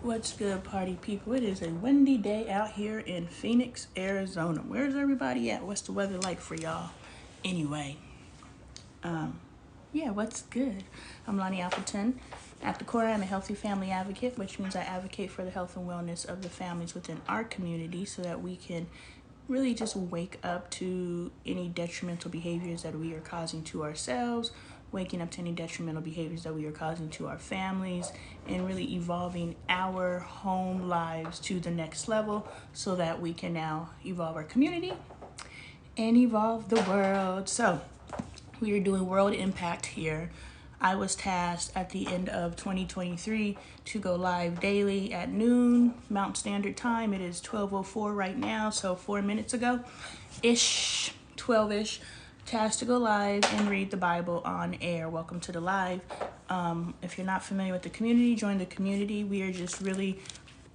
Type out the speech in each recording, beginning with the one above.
What's good, party people? It is a windy day out here in Phoenix, Arizona. Where's everybody at? What's the weather like for y'all? Anyway, yeah, what's good? I'm Lonnie Appleton. At the core, I'm a healthy family advocate, which means I advocate for the health and wellness of the families within our community so that we can really just wake up to any detrimental behaviors that we are causing to ourselves, waking up to any detrimental behaviors that we are causing to our families, and really evolving our home lives to the next level so that we can now evolve our community and evolve the world. So we are doing world impact here. I was tasked at the end of 2023 to go live daily at noon Mountain Standard Time. It is 12:04 right now, so 4 minutes ago ish, 12ish. Tasked to go live and read the Bible on air. Welcome to the live. If you're not familiar with the community, join the community. We are just really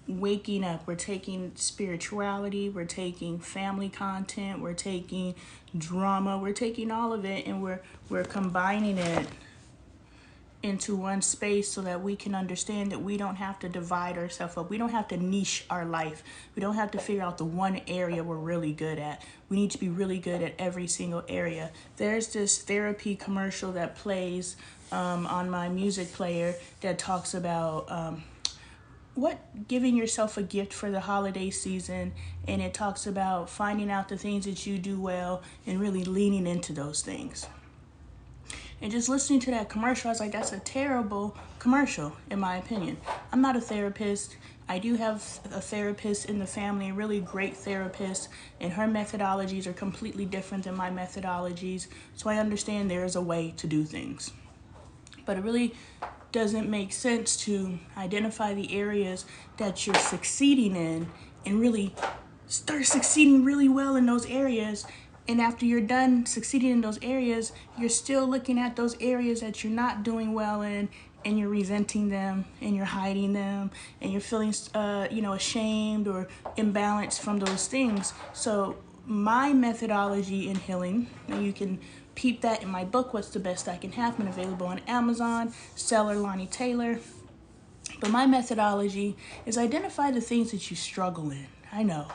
waking up. We're taking spirituality, we're taking family content, we're taking drama, we're taking all of it, and we're combining it into one space so that we can understand that we don't have to divide ourselves up. We don't have to niche our life. We don't have to figure out the one area we're really good at. We need to be really good at every single area. There's this therapy commercial that plays on my music player that talks about giving yourself a gift for the holiday season, and it talks about finding out the things that you do well and really leaning into those things. And just listening to that commercial, I was like, that's a terrible commercial, in my opinion. I'm not a therapist. I do have a therapist in the family, a really great therapist, and her methodologies are completely different than my methodologies. So I understand there is a way to do things. But it really doesn't make sense to identify the areas that you're succeeding in and really start succeeding really well in those areas. And after you're done succeeding in those areas, you're still looking at those areas that you're not doing well in, and you're resenting them, and you're hiding them, and you're feeling, ashamed or imbalanced from those things. So my methodology in healing, and you can peep that in my book, What's the Best I Can Happen, available on Amazon, seller Lonnie Taylor. But my methodology is identify the things that you struggle in. I know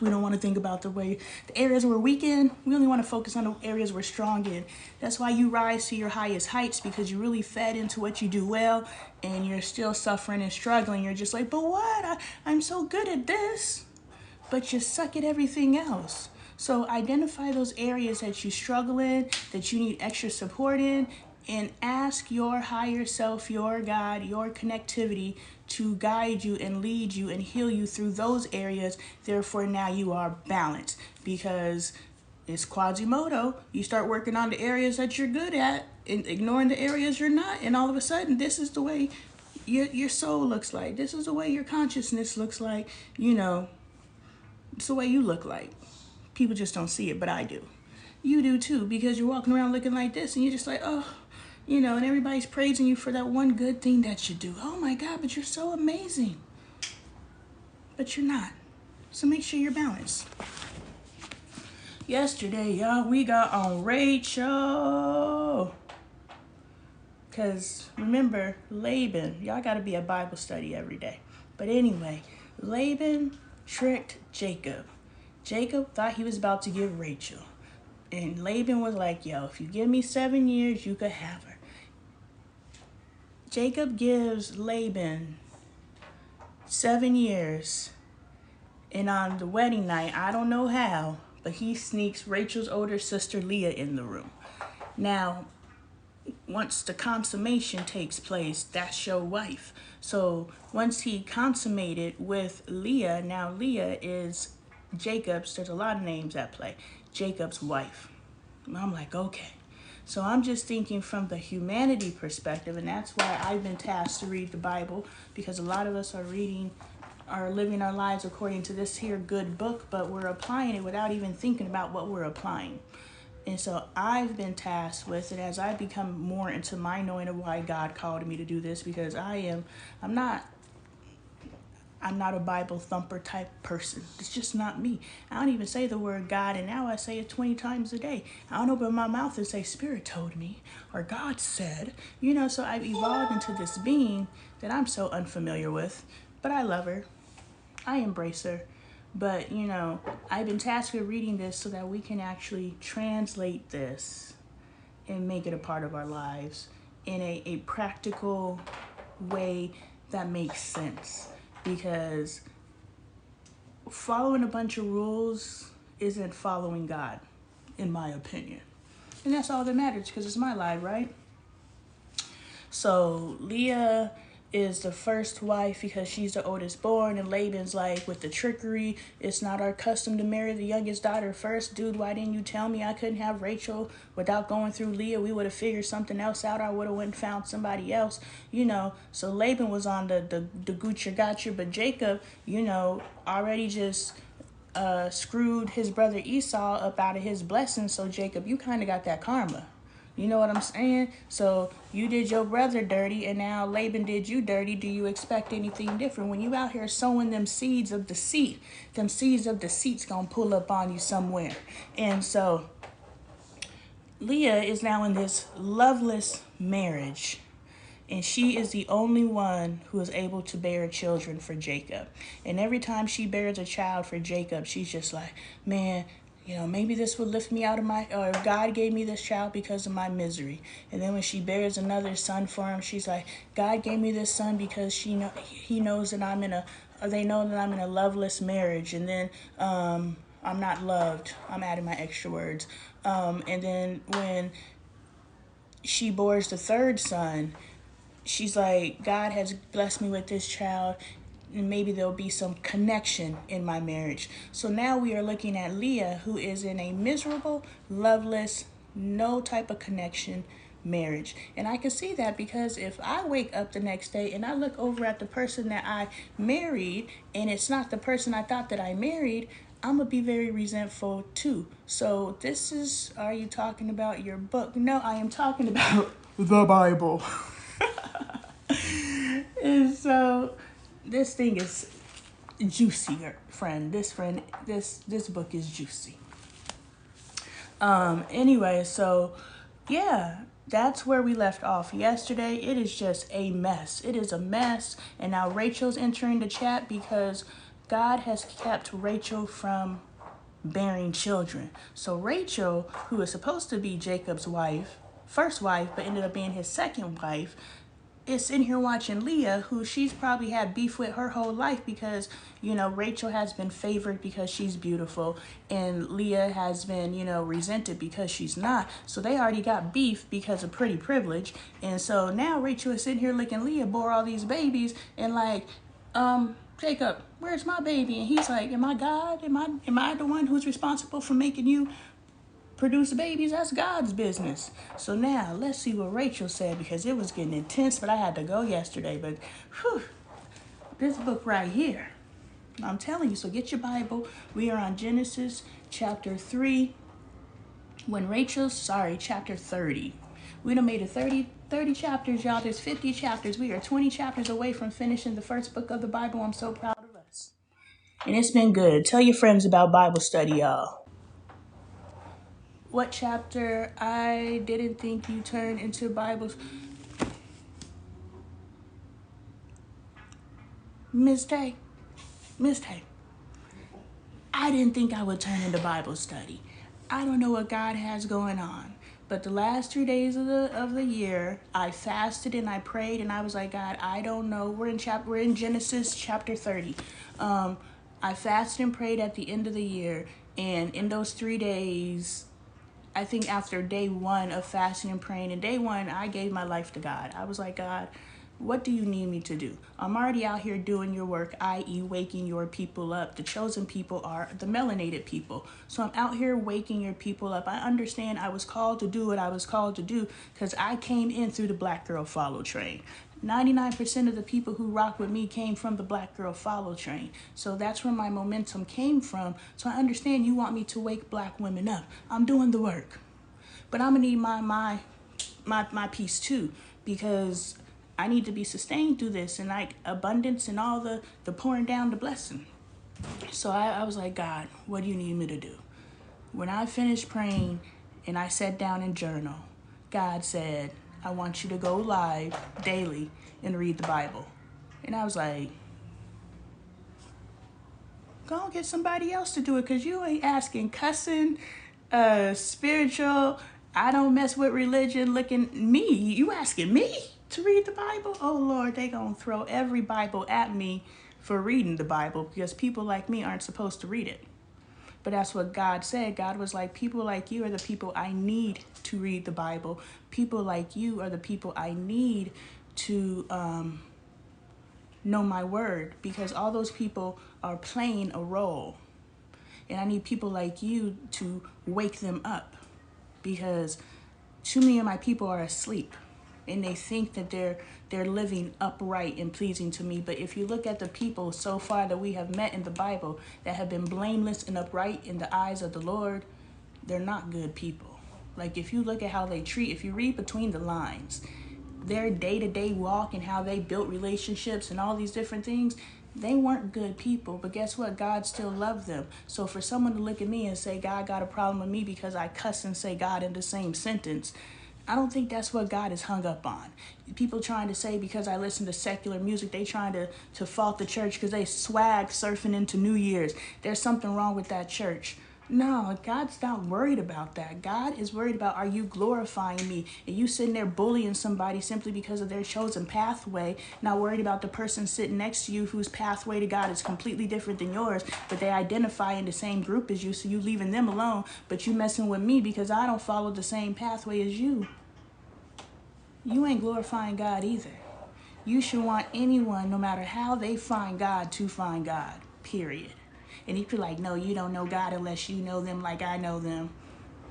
we don't want to think about the areas we're weak in. We only want to focus on the areas we're strong in. That's why you rise to your highest heights, because you really fed into what you do well, and you're still suffering and struggling. You're just like, but what? I'm so good at this, but you suck at everything else. So identify those areas that you struggle in, that you need extra support in, and ask your higher self, your God, your connectivity to guide you and lead you and heal you through those areas. Therefore, now you are balanced, because it's Quasimodo. You start working on the areas that you're good at and ignoring the areas you're not, and all of a sudden, this is the way your soul looks like. This is the way your consciousness looks like. It's the way you look like. People just don't see it, but I do. You do too, because you're walking around looking like this, and you're just like, oh, and everybody's praising you for that one good thing that you do. Oh my God, but you're so amazing. But you're not. So make sure you're balanced. Yesterday, y'all, we got on Rachel. Because remember, Laban, y'all got to be at Bible study every day. But anyway, Laban tricked Jacob. Jacob thought he was about to give Rachel. And Laban was like, yo, if you give me 7 years, you could have her. Jacob gives Laban 7 years. And on the wedding night, I don't know how, but he sneaks Rachel's older sister Leah in the room. Now, once the consummation takes place, that's your wife. So once he consummated with Leah, now Leah is Jacob's, there's a lot of names at play, Jacob's wife. And I'm like, okay. So I'm just thinking from the humanity perspective, and that's why I've been tasked to read the Bible, because a lot of us are living our lives according to this here good book, but we're applying it without even thinking about what we're applying. And so I've been tasked with it as I become more into my knowing of why God called me to do this, because I'm not a Bible thumper type person. It's just not me. I don't even say the word God, and now I say it 20 times a day. I don't open my mouth and say Spirit told me or God said. So I've evolved into this being that I'm so unfamiliar with. but I love her. I embrace her. But, I've been tasked with reading this so that we can actually translate this and make it a part of our lives in a practical way that makes sense. Because following a bunch of rules isn't following God, in my opinion. And that's all that matters, because it's my life, right? So Leah is the first wife because she's the oldest born, and Laban's like, with the trickery, it's not our custom to marry the youngest daughter first. Dude, why didn't you tell me I couldn't have Rachel without going through Leah? We would have figured something else out. I would have went and found somebody else, So Laban was on the Gucci gotcha, but Jacob, already just screwed his brother Esau up out of his blessing. So Jacob, you kind of got that karma. You know what I'm saying? So you did your brother dirty, and now Laban did you dirty. Do you expect anything different? When you out here sowing them seeds of deceit, them seeds of deceit's gonna pull up on you somewhere. And so Leah is now in this loveless marriage, and she is the only one who is able to bear children for Jacob. And every time she bears a child for Jacob, she's just like, man, maybe this would lift me out of or God gave me this child because of my misery. And then when she bears another son for him, she's like, God gave me this son because he knows that they know that I'm in a loveless marriage. And then I'm not loved. I'm adding my extra words. And then when she bores the third son, she's like, God has blessed me with this child, and maybe there'll be some connection in my marriage. So now we are looking at Leah, who is in a miserable, loveless, no type of connection marriage. And I can see that because if I wake up the next day and I look over at the person that I married, and it's not the person I thought that I married, I'm going to be very resentful too. So are you talking about your book? No, I am talking about the Bible. And so this thing is juicy, friend. This book is juicy. Anyway, so yeah, that's where we left off yesterday. It is just a mess. It is a mess. And now Rachel's entering the chat because God has kept Rachel from bearing children. So Rachel, who is supposed to be Jacob's first wife, but ended up being his second wife, is in here watching Leah, who she's probably had beef with her whole life because, Rachel has been favored because she's beautiful, and Leah has been, resented because she's not. So they already got beef because of pretty privilege. And so now Rachel is sitting here looking Leah bore all these babies and like, Jacob, where's my baby? And he's like, am I God? Am I the one who's responsible for making you produce babies? That's God's business. So now let's see what Rachel said, because it was getting intense, but I had to go yesterday. But this book right here, I'm telling you. So get your Bible. We are on Genesis chapter 3. Chapter 30. We done made it 30 chapters, y'all. There's 50 chapters. We are 20 chapters away from finishing the first book of the Bible. I'm so proud of us. And it's been good. Tell your friends about Bible study, y'all. What chapter? I didn't think you turned into Bibles. Miss Tay. I didn't think I would turn into Bible study. I don't know what God has going on. But the last 3 days of the year, I fasted and I prayed, and I was like, God, I don't know. We're in Genesis chapter 30. I fasted and prayed at the end of the year, and in those 3 days, I think after day 1 of fasting and praying, and day 1, I gave my life to God. I was like, God, what do you need me to do? I'm already out here doing your work, i.e. waking your people up. The chosen people are the melanated people. So I'm out here waking your people up. I understand I was called to do what I was called to do because I came in through the Black Girl Follow train. 99% of the people who rock with me came from the Black Girl Follow train. So that's where my momentum came from. So I understand you want me to wake Black women up. I'm doing the work. But I'm going to need my piece too, because I need to be sustained through this, and like abundance and all the pouring down the blessing. So I was like, God, what do you need me to do? When I finished praying and I sat down and journal, God said, I want you to go live daily and read the Bible. And I was like, Go and get somebody else to do it, because you ain't asking cussing, spiritual, I don't mess with religion looking me. You asking me to read the Bible? Oh Lord, they gonna throw every Bible at me for reading the Bible, because people like me aren't supposed to read it. But that's what God said. God was like, people like you are the people I need to read the Bible. People like you are the people I need to know my word, because all those people are playing a role. And I need people like you to wake them up, because too many of my people are asleep and they think that they're living upright and pleasing to me. But if you look at the people so far that we have met in the Bible that have been blameless and upright in the eyes of the Lord, they're not good people. Like, if you look at how they treat, if you read between the lines, their day-to-day walk and how they built relationships and all these different things, they weren't good people. But guess what? God still loved them. So for someone to look at me and say God got a problem with me because I cuss and say God in the same sentence, I don't think that's what God is hung up on. People trying to say because I listen to secular music, they trying to fault the church because they swag surfing into New Year's. There's something wrong with that church. No, God's not worried about that. God is worried about, are you glorifying me? And you sitting there bullying somebody simply because of their chosen pathway, not worried about the person sitting next to you whose pathway to God is completely different than yours, but they identify in the same group as you, so you leaving them alone, but you messing with me because I don't follow the same pathway as you. You ain't glorifying God either. You should want anyone, no matter how they find God, to find God, period. And if you're like, no, you don't know God unless you know them like I know them,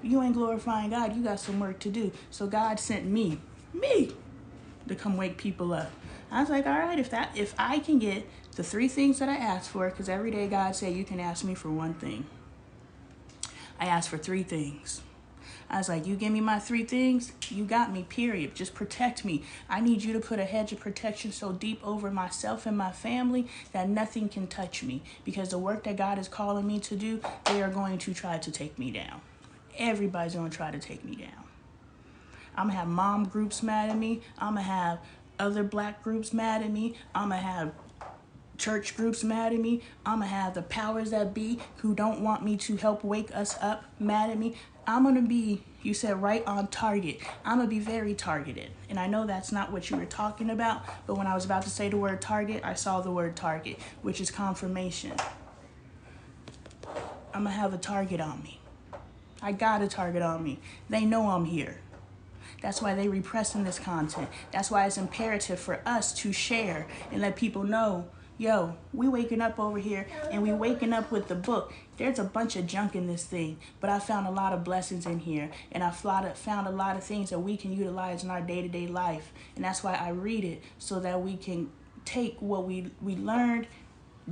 you ain't glorifying God. You got some work to do. So God sent me, to come wake people up. I was like, all right, if I can get the 3 things that I asked for, because every day God said you can ask me for 1 thing. I asked for 3 things. I was like, you give me my 3 things, you got me, period. Just protect me. I need you to put a hedge of protection so deep over myself and my family that nothing can touch me. Because the work that God is calling me to do, they are going to try to take me down. Everybody's going to try to take me down. I'm going to have mom groups mad at me. I'm going to have other black groups mad at me. I'm going to have church groups mad at me. I'm going to have the powers that be who don't want me to help wake us up mad at me. I'm going to be, you said, right on target. I'm going to be very targeted. And I know that's not what you were talking about, but when I was about to say the word target, I saw the word target, which is confirmation. I'm going to have a target on me. I got a target on me. They know I'm here. That's why they repressing this content. That's why it's imperative for us to share and let people know, yo, we waking up over here and we waking up with the book. There's a bunch of junk in this thing, but I found a lot of blessings in here, and I found a lot of things that we can utilize in our day-to-day life. And that's why I read it, so that we can take what we learned,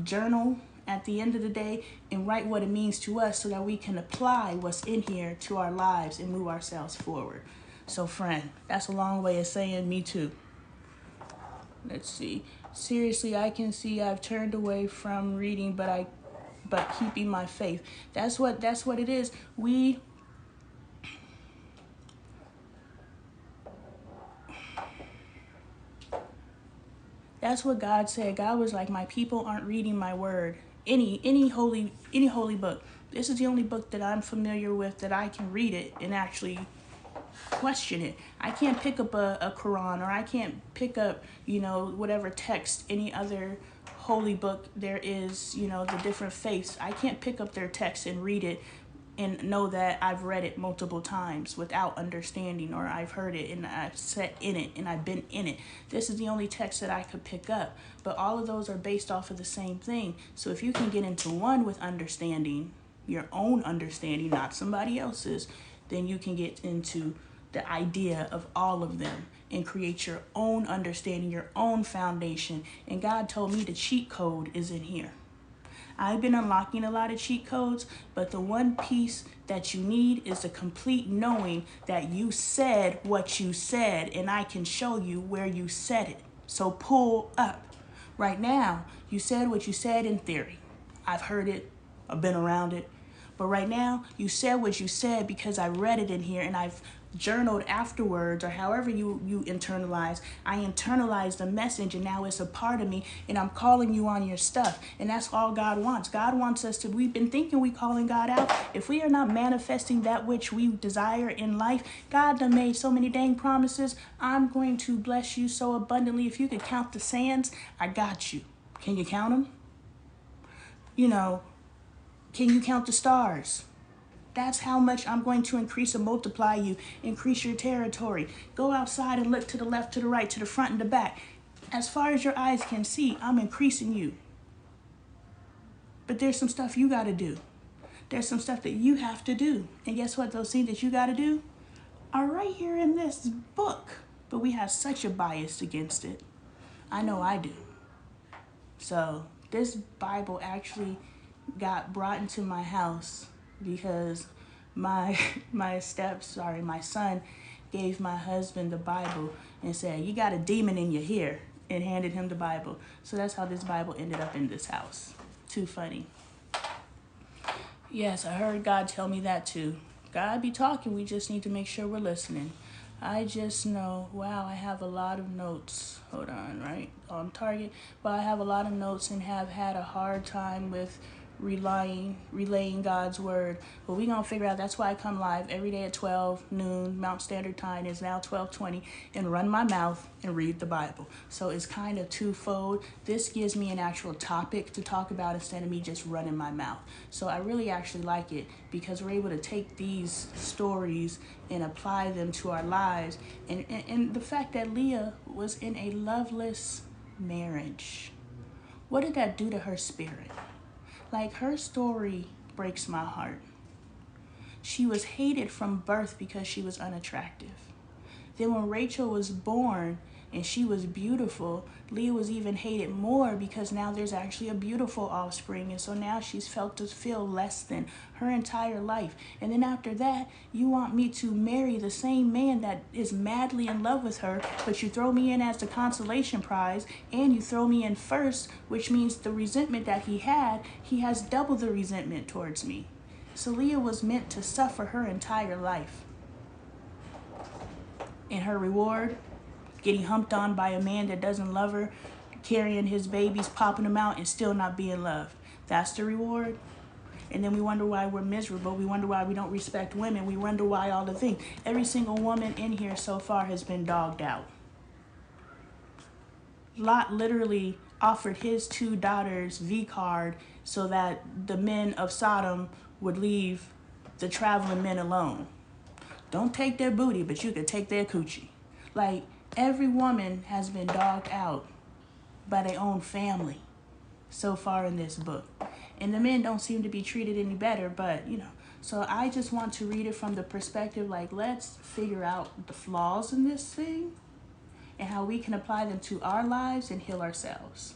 journal at the end of the day, and write what it means to us, so that we can apply what's in here to our lives and move ourselves forward. So friend, that's a long way of saying me too. Let's see. Seriously, I can see I've turned away from reading, but keeping my faith. That's what it is. That's what God said. God was like, my people aren't reading my word. Any holy book. This is the only book that I'm familiar with that I can read it and actually question it. I can't pick up a Quran, or I can't pick up, whatever text, any other holy book there is, the different faiths. I can't pick up their text and read it and know that I've read it multiple times without understanding, or I've heard it and I've sat in it and I've been in it. This is the only text that I could pick up. But all of those are based off of the same thing. So if you can get into one with understanding, your own understanding, not somebody else's, then you can get into the idea of all of them and create your own understanding, your own foundation. And God told me the cheat code is in here. I've been unlocking a lot of cheat codes, but the one piece that you need is the complete knowing that you said what you said, and I can show you where you said it. So pull up. Right now, you said what you said in theory. I've heard it. I've been around it. But right now, you said what you said because I read it in here, and I've journaled afterwards, or however you internalize. I internalized the message, and now it's a part of me, and I'm calling you on your stuff. And that's all God wants. God wants us to, we've been thinking we calling God out. If we are not manifesting that which we desire in life, God done made so many dang promises. I'm going to bless you so abundantly. If you could count the sands, I got you. Can you count them? You know, can you count the stars? That's how much I'm going to increase and multiply you, increase your territory. Go outside and look to the left, to the right, to the front and the back. As far as your eyes can see, I'm increasing you. But there's some stuff you got to do. There's some stuff that you have to do. And guess what? Those things that you got to do are right here in this book. But we have such a bias against it. I know I do. So this Bible actually got brought into my house because my son gave my husband the Bible and said, you got a demon in your hair, and handed him the Bible. So that's how this Bible ended up in this house. Too funny. Yes, I heard God tell me that too. God be talking, we just need to make sure we're listening. I just know, wow, I have a lot of notes. Hold on, right? On target. But I have a lot of notes and have had a hard time with relaying God's word. But we're going to figure out. That's why I come live every day at 12 noon. Mountain Standard Time is now 12:20, and run my mouth and read the Bible. So it's kind of twofold. This gives me an actual topic to talk about instead of me just running my mouth. So I really actually like it because we're able to take these stories and apply them to our lives. And the fact that Leah was in a loveless marriage, what did that do to her spirit? Like, her story breaks my heart. She was hated from birth because she was unattractive. Then when Rachel was born and she was beautiful, Leah was even hated more because now there's actually a beautiful offspring. And so now she's felt to feel less than her entire life. And then after that, you want me to marry the same man that is madly in love with her, but you throw me in as the consolation prize, and you throw me in first, which means the resentment that he has double the resentment towards me. So Leah was meant to suffer her entire life. And her reward, getting humped on by a man that doesn't love her, carrying his babies, popping them out, and still not being loved. That's the reward. And then we wonder why we're miserable. We wonder why we don't respect women. We wonder why all the things. Every single woman in here so far has been dogged out. Lot literally offered his 2 daughters V card so that the men of Sodom would leave the traveling men alone. Don't take their booty, but you could take their coochie. Like, every woman has been dogged out by their own family so far in this book. And the men don't seem to be treated any better, but, So I just want to read it from the perspective, like, let's figure out the flaws in this thing and how we can apply them to our lives and heal ourselves.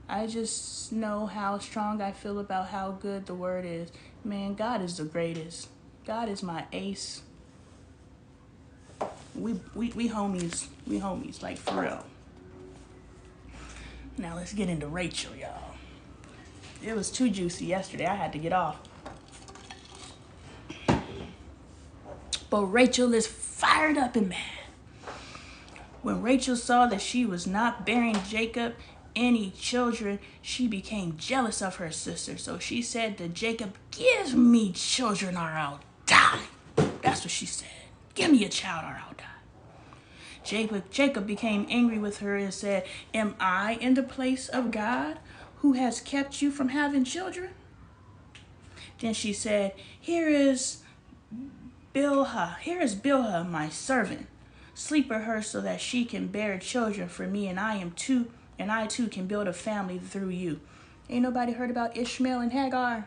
I just know how strong I feel about how good the word is. Man, God is the greatest. God is my ace. We homies. We homies, like, for real. Now let's get into Rachel, y'all. It was too juicy yesterday. I had to get off. But Rachel is fired up and mad. When Rachel saw that she was not bearing Jacob any children, she became jealous of her sister. So she said to Jacob, "Give me children or I'll die." That's what she said. "Give me a child or I'll die." Jacob became angry with her and said, "Am I in the place of God who has kept you from having children?" Then she said, Here is Bilhah, my servant. Sleep with her so that she can bear children for me, and I too can build a family through you. Ain't nobody heard about Ishmael and Hagar?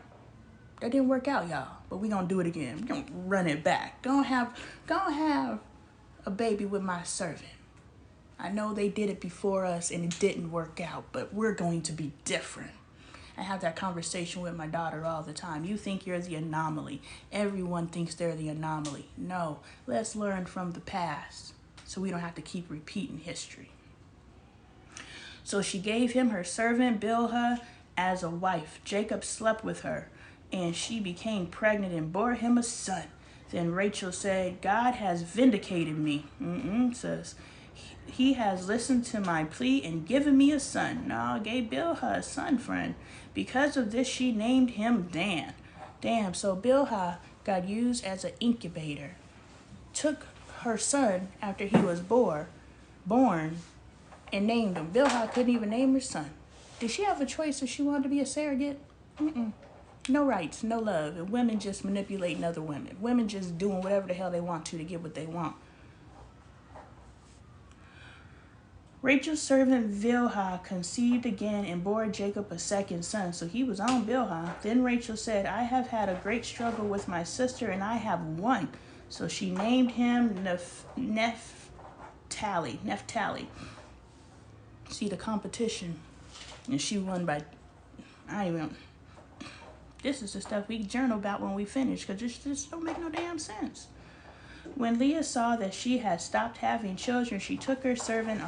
That didn't work out, y'all. But we gonna do it again. We gonna run it back. Gonna have a baby with my servant. I know they did it before us and it didn't work out, but we're going to be different. I have that conversation with my daughter all the time. You think you're the anomaly. Everyone thinks they're the anomaly. No, let's learn from the past so we don't have to keep repeating history. So she gave him her servant Bilhah as a wife. Jacob slept with her, and she became pregnant and bore him a son. Then Rachel said, God has vindicated me. Says, he has listened to my plea and given me a son. No, gave Bilhah a son, friend. Because of this, she named him Dan. Damn, so Bilhah got used as an incubator. Took her son after he was born, and named him. Bilhah couldn't even name her son. Did she have a choice if she wanted to be a surrogate? No rights, no love, and women just manipulating other women. Women just doing whatever the hell they want to get what they want. Rachel's servant Bilhah conceived again and bore Jacob a second son. So he was on Bilhah. Then Rachel said, I have had a great struggle with my sister, and I have won. So she named him Naphtali. See the competition. And she won by, this is the stuff we journal about when we finish, because it just don't make no damn sense. When Leah saw that she had stopped having children, she took her servant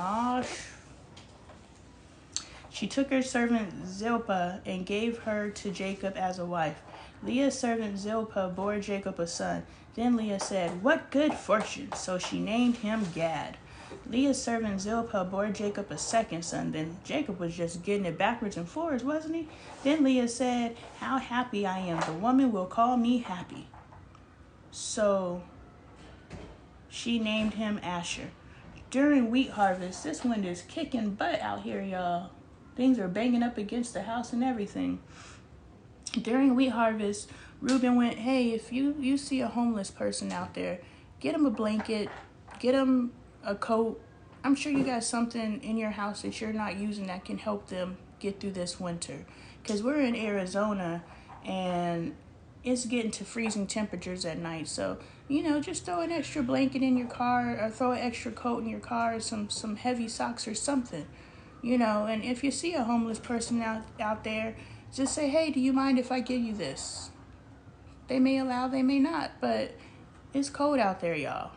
Zilpah and gave her to Jacob as a wife. Leah's servant Zilpah bore Jacob a son. Then Leah said, what good fortune! So she named him Gad. Leah's servant Zilpah bore Jacob a second son. Then Jacob was just getting it backwards and forwards, wasn't he? Then Leah said, how happy I am. The woman will call me happy. So she named him Asher. During wheat harvest, this wind is kicking butt out here, y'all. Things are banging up against the house and everything. During wheat harvest, Reuben went, hey, if you see a homeless person out there, get him a blanket, get him a coat. I'm sure you got something in your house that you're not using that can help them get through this winter. Because we're in Arizona, and it's getting to freezing temperatures at night. So, just throw an extra blanket in your car, or throw an extra coat in your car, or some heavy socks or something. And if you see a homeless person out there, just say, hey, do you mind if I give you this? They may allow, they may not, but it's cold out there, y'all.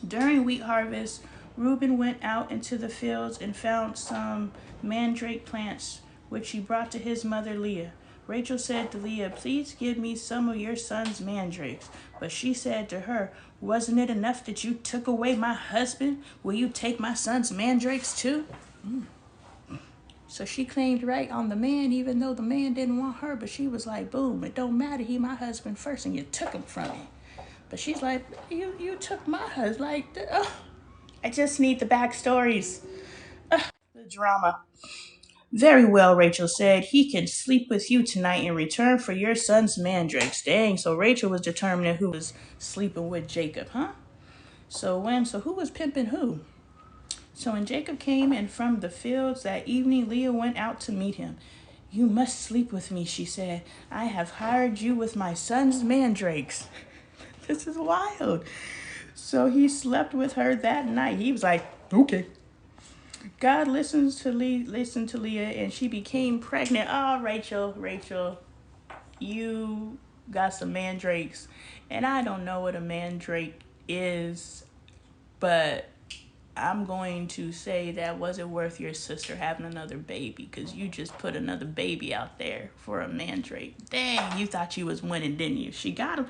During wheat harvest, Reuben went out into the fields and found some mandrake plants, which he brought to his mother Leah. Rachel said to Leah, please give me some of your son's mandrakes. But she said to her, wasn't it enough that you took away my husband? Will you take my son's mandrakes too? So she claimed right on the man, even though the man didn't want her. But she was like, boom, it don't matter. He my husband first, and you took him from me. But she's like, you took my husband. Like, I just need the backstories. The drama. Very well, Rachel said. He can sleep with you tonight in return for your son's mandrakes. Dang, so Rachel was determining who was sleeping with Jacob, huh? So who was pimping who? So when Jacob came in from the fields that evening, Leah went out to meet him. You must sleep with me, she said. I have hired you with my son's mandrakes. This is wild. So he slept with her that night. He was like, okay. God listened to Leah, and she became pregnant. Oh, Rachel, you got some mandrakes. And I don't know what a mandrake is, but I'm going to say that wasn't worth your sister having another baby, because you just put another baby out there for a mandrake. Dang, you thought you was winning, didn't you? She got him.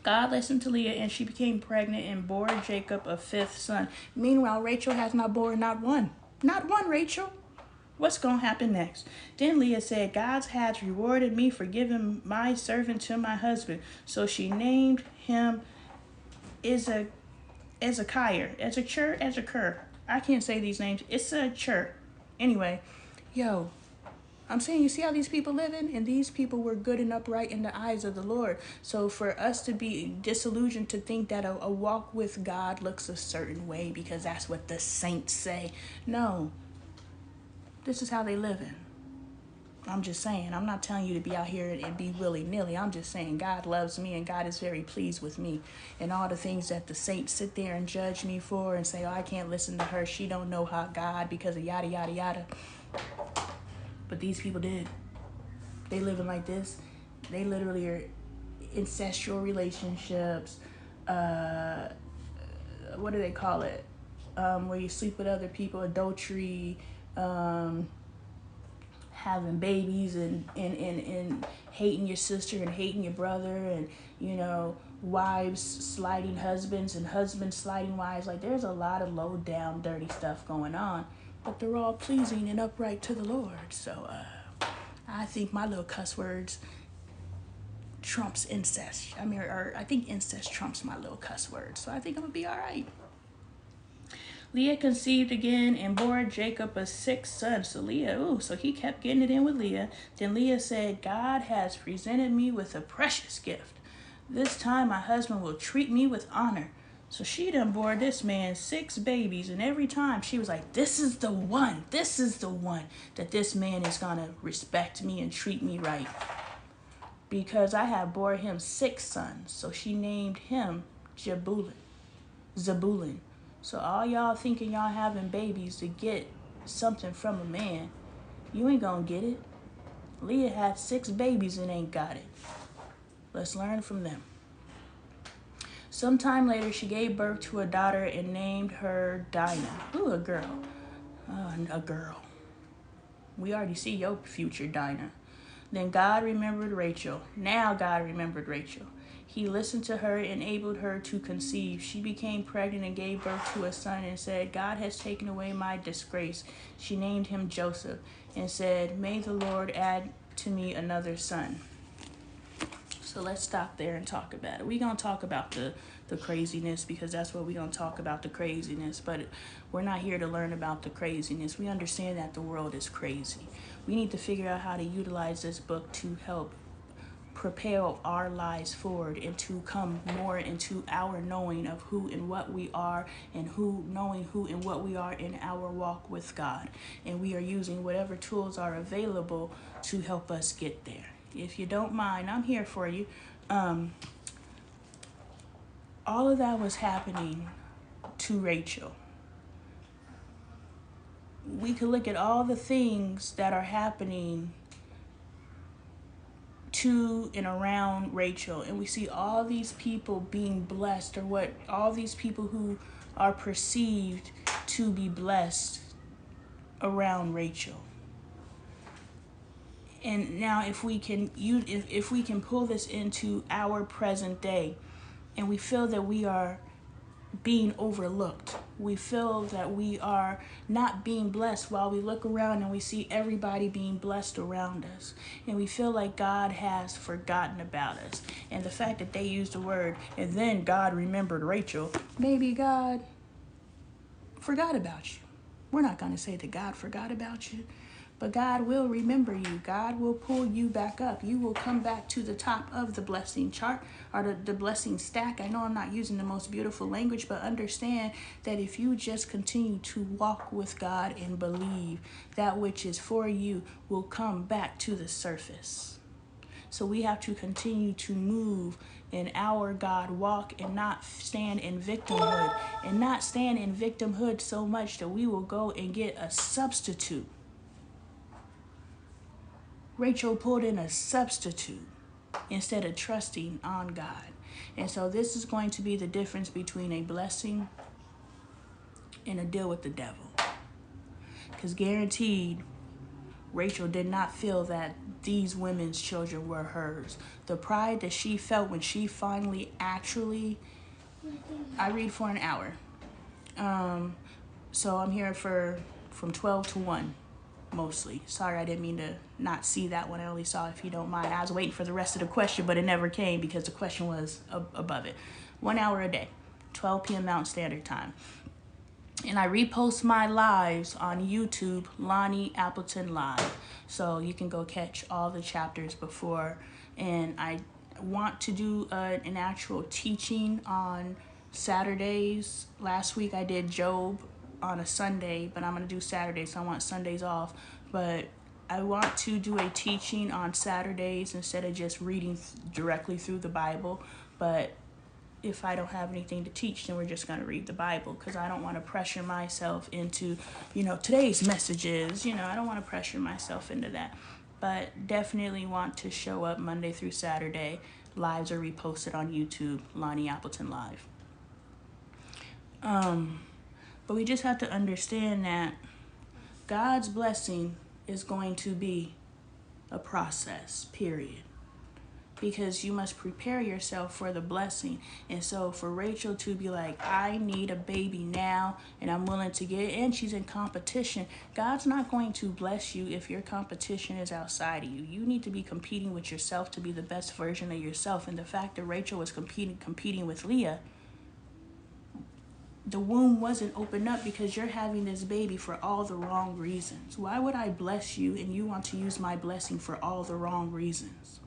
God listened to Leah, and she became pregnant and bore Jacob a fifth son. Meanwhile, Rachel has not born not one. Not one, Rachel. What's going to happen next? Then Leah said, God has rewarded me for giving my servant to my husband. So she named him Ezekiah. I can't say these names. It's a chur. Anyway, yo, I'm saying, you see how these people living? And these people were good and upright in the eyes of the Lord. So for us to be disillusioned to think that a walk with God looks a certain way because that's what the saints say. No, this is how they living. I'm just saying, I'm not telling you to be out here and be willy-nilly. I'm just saying God loves me and God is very pleased with me. And all the things that the saints sit there and judge me for and say, oh, I can't listen to her. She don't know how God because of yada, yada, yada. But these people did. They living like this. They literally are incestual relationships. What do they call it? Where you sleep with other people, adultery, having babies and hating your sister and hating your brother, and wives sliding husbands and husbands sliding wives. Like, there's a lot of low down dirty stuff going on, but they're all pleasing and upright to the Lord. So I think my little cuss words trumps incest. I think incest trumps my little cuss words. So I think I'm gonna be all right. Leah conceived again and bore Jacob a sixth son. So so he kept getting it in with Leah. Then Leah said, God has presented me with a precious gift. This time my husband will treat me with honor. So she done bore this man 6 babies, and every time she was like, this is the one that this man is gonna respect me and treat me right, because I have bore him 6 sons. So she named him Zebulun. So all y'all thinking y'all having babies to get something from a man, you ain't gonna get it. Leah had 6 babies and ain't got it. Let's learn from them. Sometime later, she gave birth to a daughter and named her Dinah. Ooh, a girl. A girl. We already see your future, Dinah. Then God remembered Rachel. Now God remembered Rachel. He listened to her, enabled her to conceive. She became pregnant and gave birth to a son and said, God has taken away my disgrace. She named him Joseph and said, may the Lord add to me another son. So let's stop there and talk about it. We're going to talk about the craziness, because that's what we're going to talk about, the craziness. But we're not here to learn about the craziness. We understand that the world is crazy. We need to figure out how to utilize this book to help propel our lives forward and to come more into our knowing of who and what we are, and knowing who and what we are in our walk with God. And we are using whatever tools are available to help us get there. If you don't mind, I'm here for you. All of that was happening to Rachel. We could look at all the things that are happening to and around Rachel, and we see all these people being blessed, or all these people who are perceived to be blessed around Rachel. And now if we can pull this into our present day, and we feel that we are being overlooked, we feel that we are not being blessed, while we look around and we see everybody being blessed around us, and we feel like God has forgotten about us. And the fact that they used the word, and then God remembered Rachel, maybe God forgot about you. We're not going to say that God forgot about you, but God will remember you. God will pull you back up. You will come back to the top of the blessing chart, or the blessing stack. I know I'm not using the most beautiful language, but understand that if you just continue to walk with God and believe, that which is for you will come back to the surface. So we have to continue to move in our God walk, and not stand in victimhood, and not stand in victimhood so much that we will go and get a substitute. Rachel pulled in a substitute instead of trusting on God. And so this is going to be the difference between a blessing and a deal with the devil. Because guaranteed, Rachel did not feel that these women's children were hers. The pride that she felt when she finally actually... I read for an hour. So I'm here from 12 to 1. Mostly. Sorry, I didn't mean to not see that one. I only saw If You Don't Mind. I was waiting for the rest of the question, but it never came because the question was above it. 1 hour a day, 12 p.m. Mountain Standard Time. And I repost my lives on YouTube, Lonnie Appleton Live. So you can go catch all the chapters before. And I want to do an actual teaching on Saturdays. Last week I did Job on a Sunday, but I'm going to do Saturdays, so I want Sundays off. But I want to do a teaching on Saturdays instead of just reading directly through the Bible. But if I don't have anything to teach, then we're just going to read the Bible, because I don't want to pressure myself into, today's messages. I don't want to pressure myself into that. But definitely want to show up Monday through Saturday. Lives are reposted on YouTube, Lonnie Appleton Live. But we just have to understand that God's blessing is going to be a process, period. Because you must prepare yourself for the blessing. And so for Rachel to be like, I need a baby now and I'm willing to get it, and she's in competition, God's not going to bless you if your competition is outside of you. You need to be competing with yourself to be the best version of yourself. And the fact that Rachel was competing with Leah, the womb wasn't opened up because you're having this baby for all the wrong reasons. Why would I bless you and you want to use my blessing for all the wrong reasons?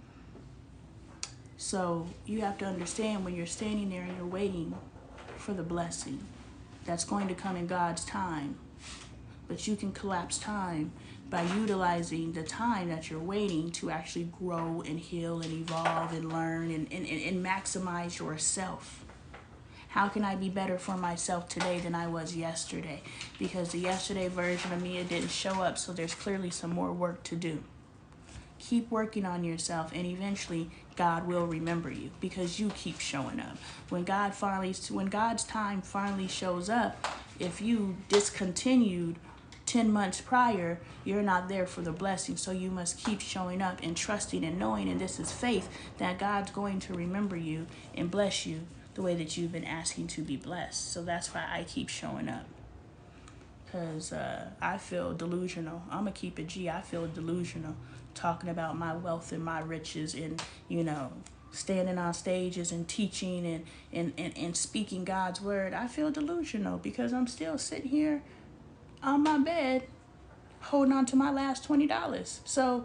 So you have to understand, when you're standing there and you're waiting for the blessing that's going to come in God's time, but you can collapse time by utilizing the time that you're waiting to actually grow and heal and evolve and learn and maximize yourself. How can I be better for myself today than I was yesterday? Because the yesterday version of me, it didn't show up, so there's clearly some more work to do. Keep working on yourself, and eventually God will remember you because you keep showing up. When God's time finally shows up, if you discontinued 10 months prior, you're not there for the blessing. So you must keep showing up and trusting and knowing, and this is faith, that God's going to remember you and bless you the way that you've been asking to be blessed. So that's why I keep showing up. Because I feel delusional. I'm going to keep it G. I feel delusional talking about my wealth and my riches and, standing on stages and teaching and speaking God's word. I feel delusional because I'm still sitting here on my bed holding on to my last $20. So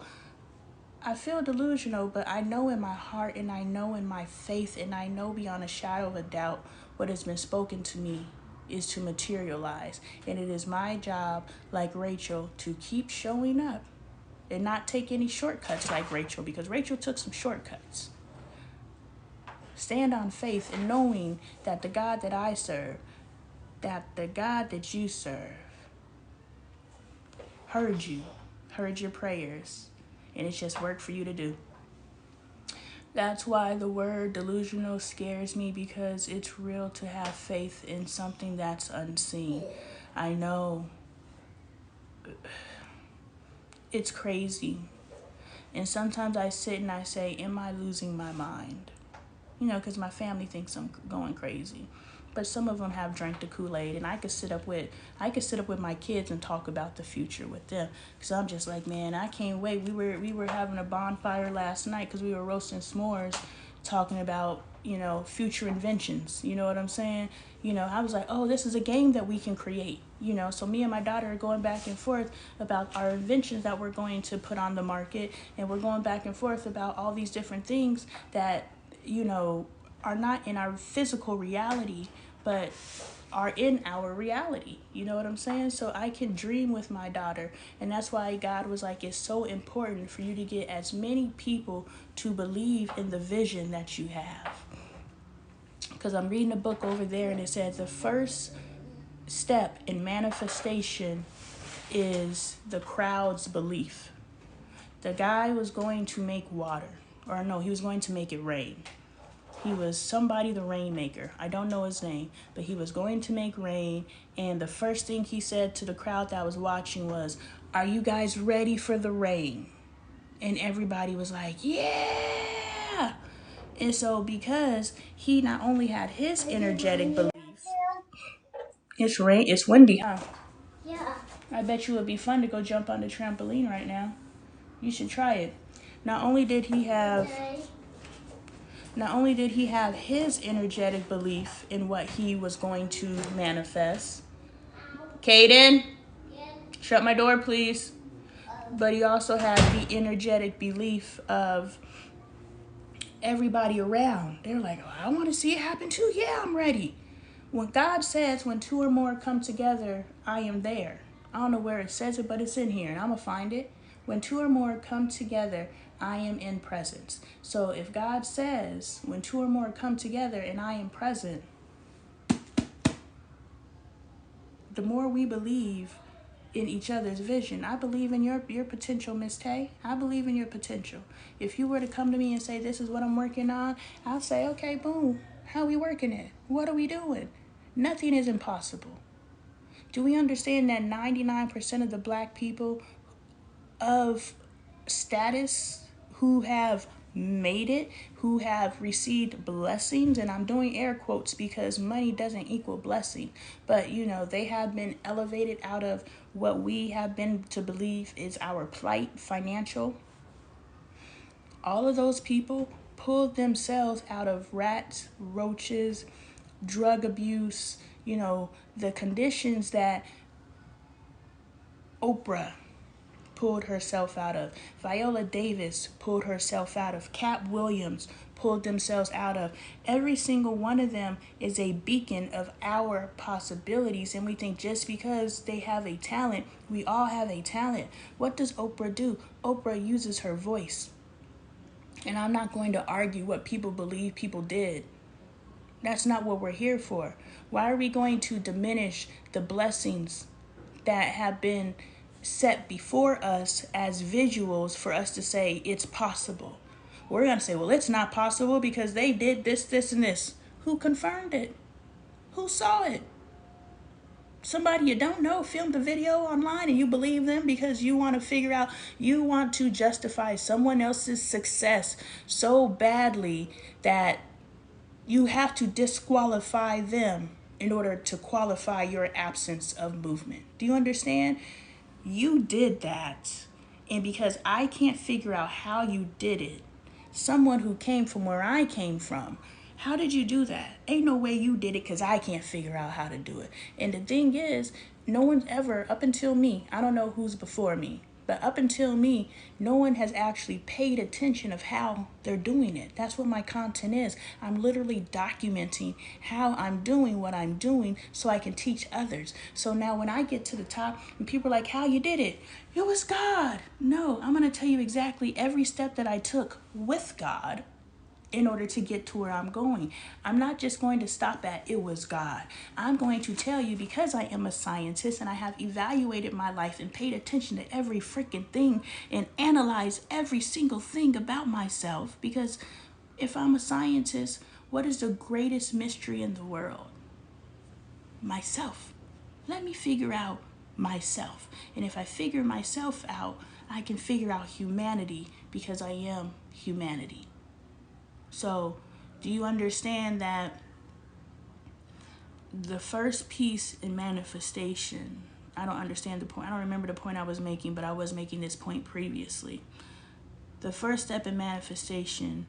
I feel delusional, but I know in my heart and I know in my faith and I know beyond a shadow of a doubt what has been spoken to me is to materialize. And it is my job, like Rachel, to keep showing up and not take any shortcuts like Rachel, because Rachel took some shortcuts. Stand on faith and knowing that the God that I serve, that the God that you serve, heard your prayers, and it's just work for you to do. That's why the word delusional scares me, because it's real to have faith in something that's unseen. I know it's crazy. And sometimes I sit and I say, am I losing my mind? Because my family thinks I'm going crazy. But some of them have drank the Kool-Aid, and I could sit up with my kids and talk about the future with them. Because I'm just like, man, I can't wait. We were having a bonfire last night because we were roasting s'mores, talking about, future inventions. You know what I'm saying? I was like, oh, this is a game that we can create. So me and my daughter are going back and forth about our inventions that we're going to put on the market. And we're going back and forth about all these different things that, are not in our physical reality, but are in our reality. You know what I'm saying? So I can dream with my daughter. And that's why God was like, it's so important for you to get as many people to believe in the vision that you have. Because I'm reading a book over there, and it says the first step in manifestation is the crowd's belief. The guy was going to make water. Or no, he was going to make it rain. He was somebody, the rainmaker. I don't know his name, but he was going to make rain. And the first thing he said to the crowd that was watching was, are you guys ready for the rain? And everybody was like, yeah. And so because he not only had his energetic belief, it's windy, huh? Yeah. I bet you it would be fun to go jump on the trampoline right now. You should try it. Not only did he have his energetic belief in what he was going to manifest. Caden, shut my door, please. But he also had the energetic belief of everybody around. They're like, oh, I want to see it happen too. Yeah, I'm ready. When God says, when two or more come together, I am there. I don't know where it says it, but it's in here, and I'm going to find it. When two or more come together, I am in presence. So if God says, when two or more come together and I am present, the more we believe in each other's vision. I believe in your potential, Miss Tay. I believe in your potential. If you were to come to me and say, this is what I'm working on, I'll say, okay, boom. How we working it? What are we doing? Nothing is impossible. Do we understand that 99% of the black people of status, who have made it, who have received blessings, and I'm doing air quotes because money doesn't equal blessing, but they have been elevated out of what we have been to believe is our plight, financial. All of those people pulled themselves out of rats, roaches, drug abuse, the conditions that Oprah pulled herself out of, Viola Davis pulled herself out of, Cat Williams pulled themselves out of. Every single one of them is a beacon of our possibilities, and we think just because they have a talent, we all have a talent. What does Oprah do? Oprah uses her voice. And I'm not going to argue what people believe people did. That's not what we're here for. Why are we going to diminish the blessings that have been set before us as visuals for us to say it's possible? We're going to say, well, it's not possible because they did this, this, and this. Who confirmed it? Who saw it? Somebody you don't know filmed a video online and you believe them because you want to justify someone else's success so badly that you have to disqualify them in order to qualify your absence of movement. Do you understand? You did that. And because I can't figure out how you did it, someone who came from where I came from, how did you do that? Ain't no way you did it because I can't figure out how to do it. And the thing is, no one's ever, up until me, I don't know who's before me, but up until me, no one has actually paid attention of how they're doing it. That's what my content is. I'm literally documenting how I'm doing what I'm doing so I can teach others. So now when I get to the top and people are like, how you did it? It was God. No, I'm going to tell you exactly every step that I took with God in order to get to where I'm going. I'm not just going to stop at it was God. I'm going to tell you, because I am a scientist and I have evaluated my life and paid attention to every freaking thing and analyzed every single thing about myself. Because if I'm a scientist, what is the greatest mystery in the world? Myself. Let me figure out myself. And if I figure myself out, I can figure out humanity, because I am humanity. So, do you understand that the first piece in manifestation, I don't understand the point. I don't remember the point I was making, but I was making this point previously. The first step in manifestation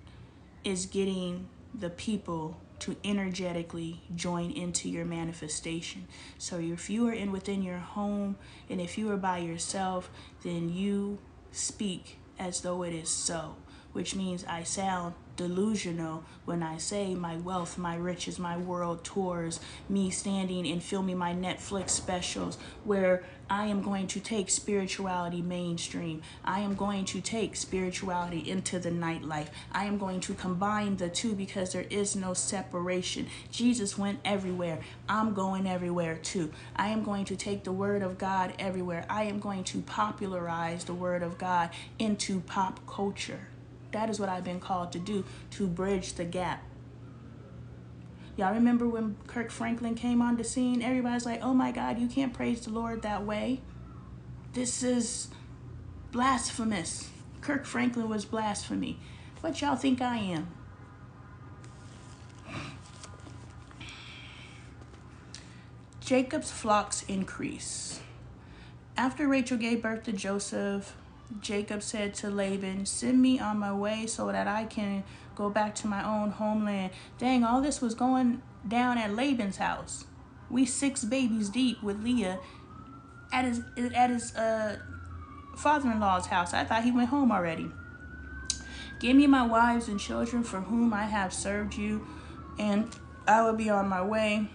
is getting the people to energetically join into your manifestation. So if you are within your home and if you are by yourself, then you speak as though it is so, which means I sound delusional when I say my wealth, my riches, my world tours, me standing and filming my Netflix specials, where I am going to take spirituality mainstream. I am going to take spirituality into the nightlife. I am going to combine the two because there is no separation. Jesus went everywhere. I'm going everywhere too. I am going to take the word of God everywhere. I am going to popularize the word of God into pop culture. That is what I've been called to do, to bridge the gap. Y'all remember when Kirk Franklin came on the scene? Everybody's like, oh my God, you can't praise the Lord that way. This is blasphemous. Kirk Franklin was blasphemy. What y'all think I am? Jacob's flocks increase. After Rachel gave birth to Joseph, Jacob said to Laban, send me on my way so that I can go back to my own homeland. Dang, all this was going down at Laban's house. We 6 babies deep with Leah at his father-in-law's house. I thought he went home already. Give me my wives and children for whom I have served you, and I will be on my way.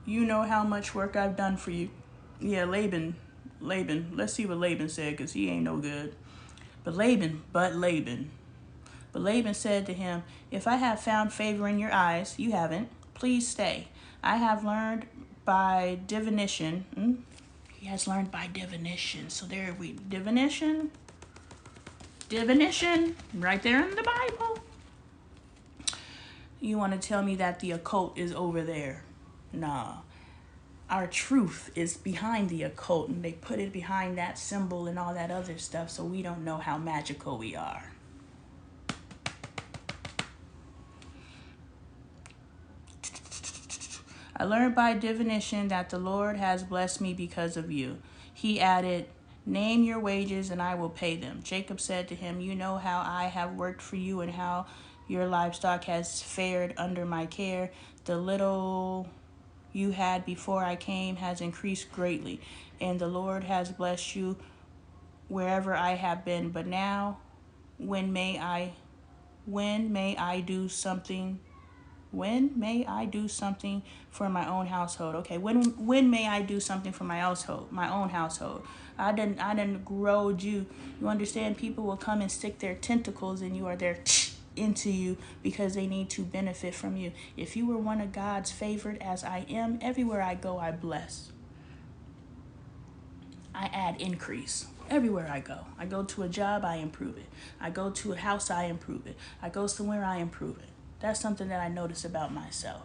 You know how much work I've done for you. Yeah, Laban. Let's see what Laban said, because he ain't no good. But Laban said to him, if I have found favor in your eyes, you haven't, please stay. I have learned by divination. He has learned by divination. So there we, divination, right there in the Bible. You want to tell me that the occult is over there? Nah. our truth is behind the occult, and they put it behind that symbol and all that other stuff, so we don't know how magical we are. I learned by divination that the Lord has blessed me because of you. He added, name your wages and I will pay them. Jacob said to him, you know how I have worked for you and how your livestock has fared under my care. The little you had before I came has increased greatly, and the Lord has blessed you wherever I have been. But now, when may I do something? When may I do something for my own household? Okay, when may I do something for my household, my own household? I didn't grow you. You understand? People will come and stick their tentacles in you or their into you because they need to benefit from you. If you were one of God's favored as I am, everywhere I go I bless. I add increase. Everywhere I go. I go to a job, I improve it. I go to a house, I improve it. I go somewhere, I improve it. That's something that I notice about myself.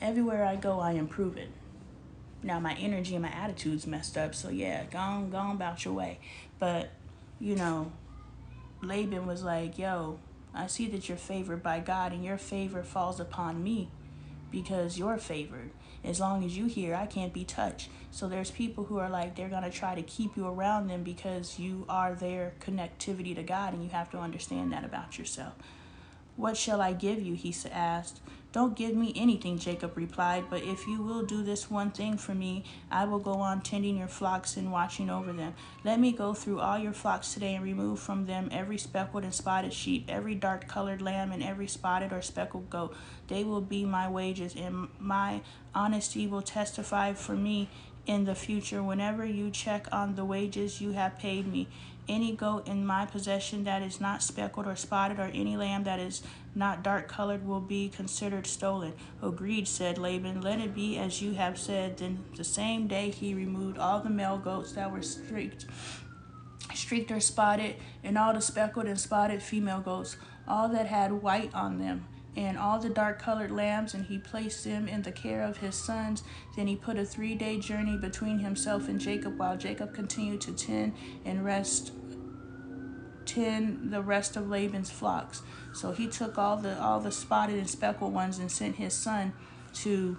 Everywhere I go, I improve it. Now my energy and my attitude's messed up, so yeah, go on about your way. But, you know, Laban was like, yo, I see that you're favored by God, and your favor falls upon me because you're favored. As long as you here, I can't be touched. So there's people who are like, they're going to try to keep you around them because you are their connectivity to God, and you have to understand that about yourself. What shall I give you? He asked. Don't give me anything, Jacob replied, but if you will do this one thing for me, I will go on tending your flocks and watching over them. Let me go through all your flocks today and remove from them every speckled and spotted sheep, every dark-colored lamb, and every spotted or speckled goat. They will be my wages, and my honesty will testify for me in the future whenever you check on the wages you have paid me. Any goat in my possession that is not speckled or spotted, or any lamb that is not dark colored, will be considered stolen. Agreed, said Laban. Let it be as you have said. Then the same day he removed all the male goats that were streaked or spotted, and all the speckled and spotted female goats, all that had white on them, and all the dark-colored lambs, and he placed them in the care of his sons. Then he put a 3-day journey between himself and Jacob, while Jacob continued to tend the rest of Laban's flocks. So he took all the spotted and speckled ones and sent his son to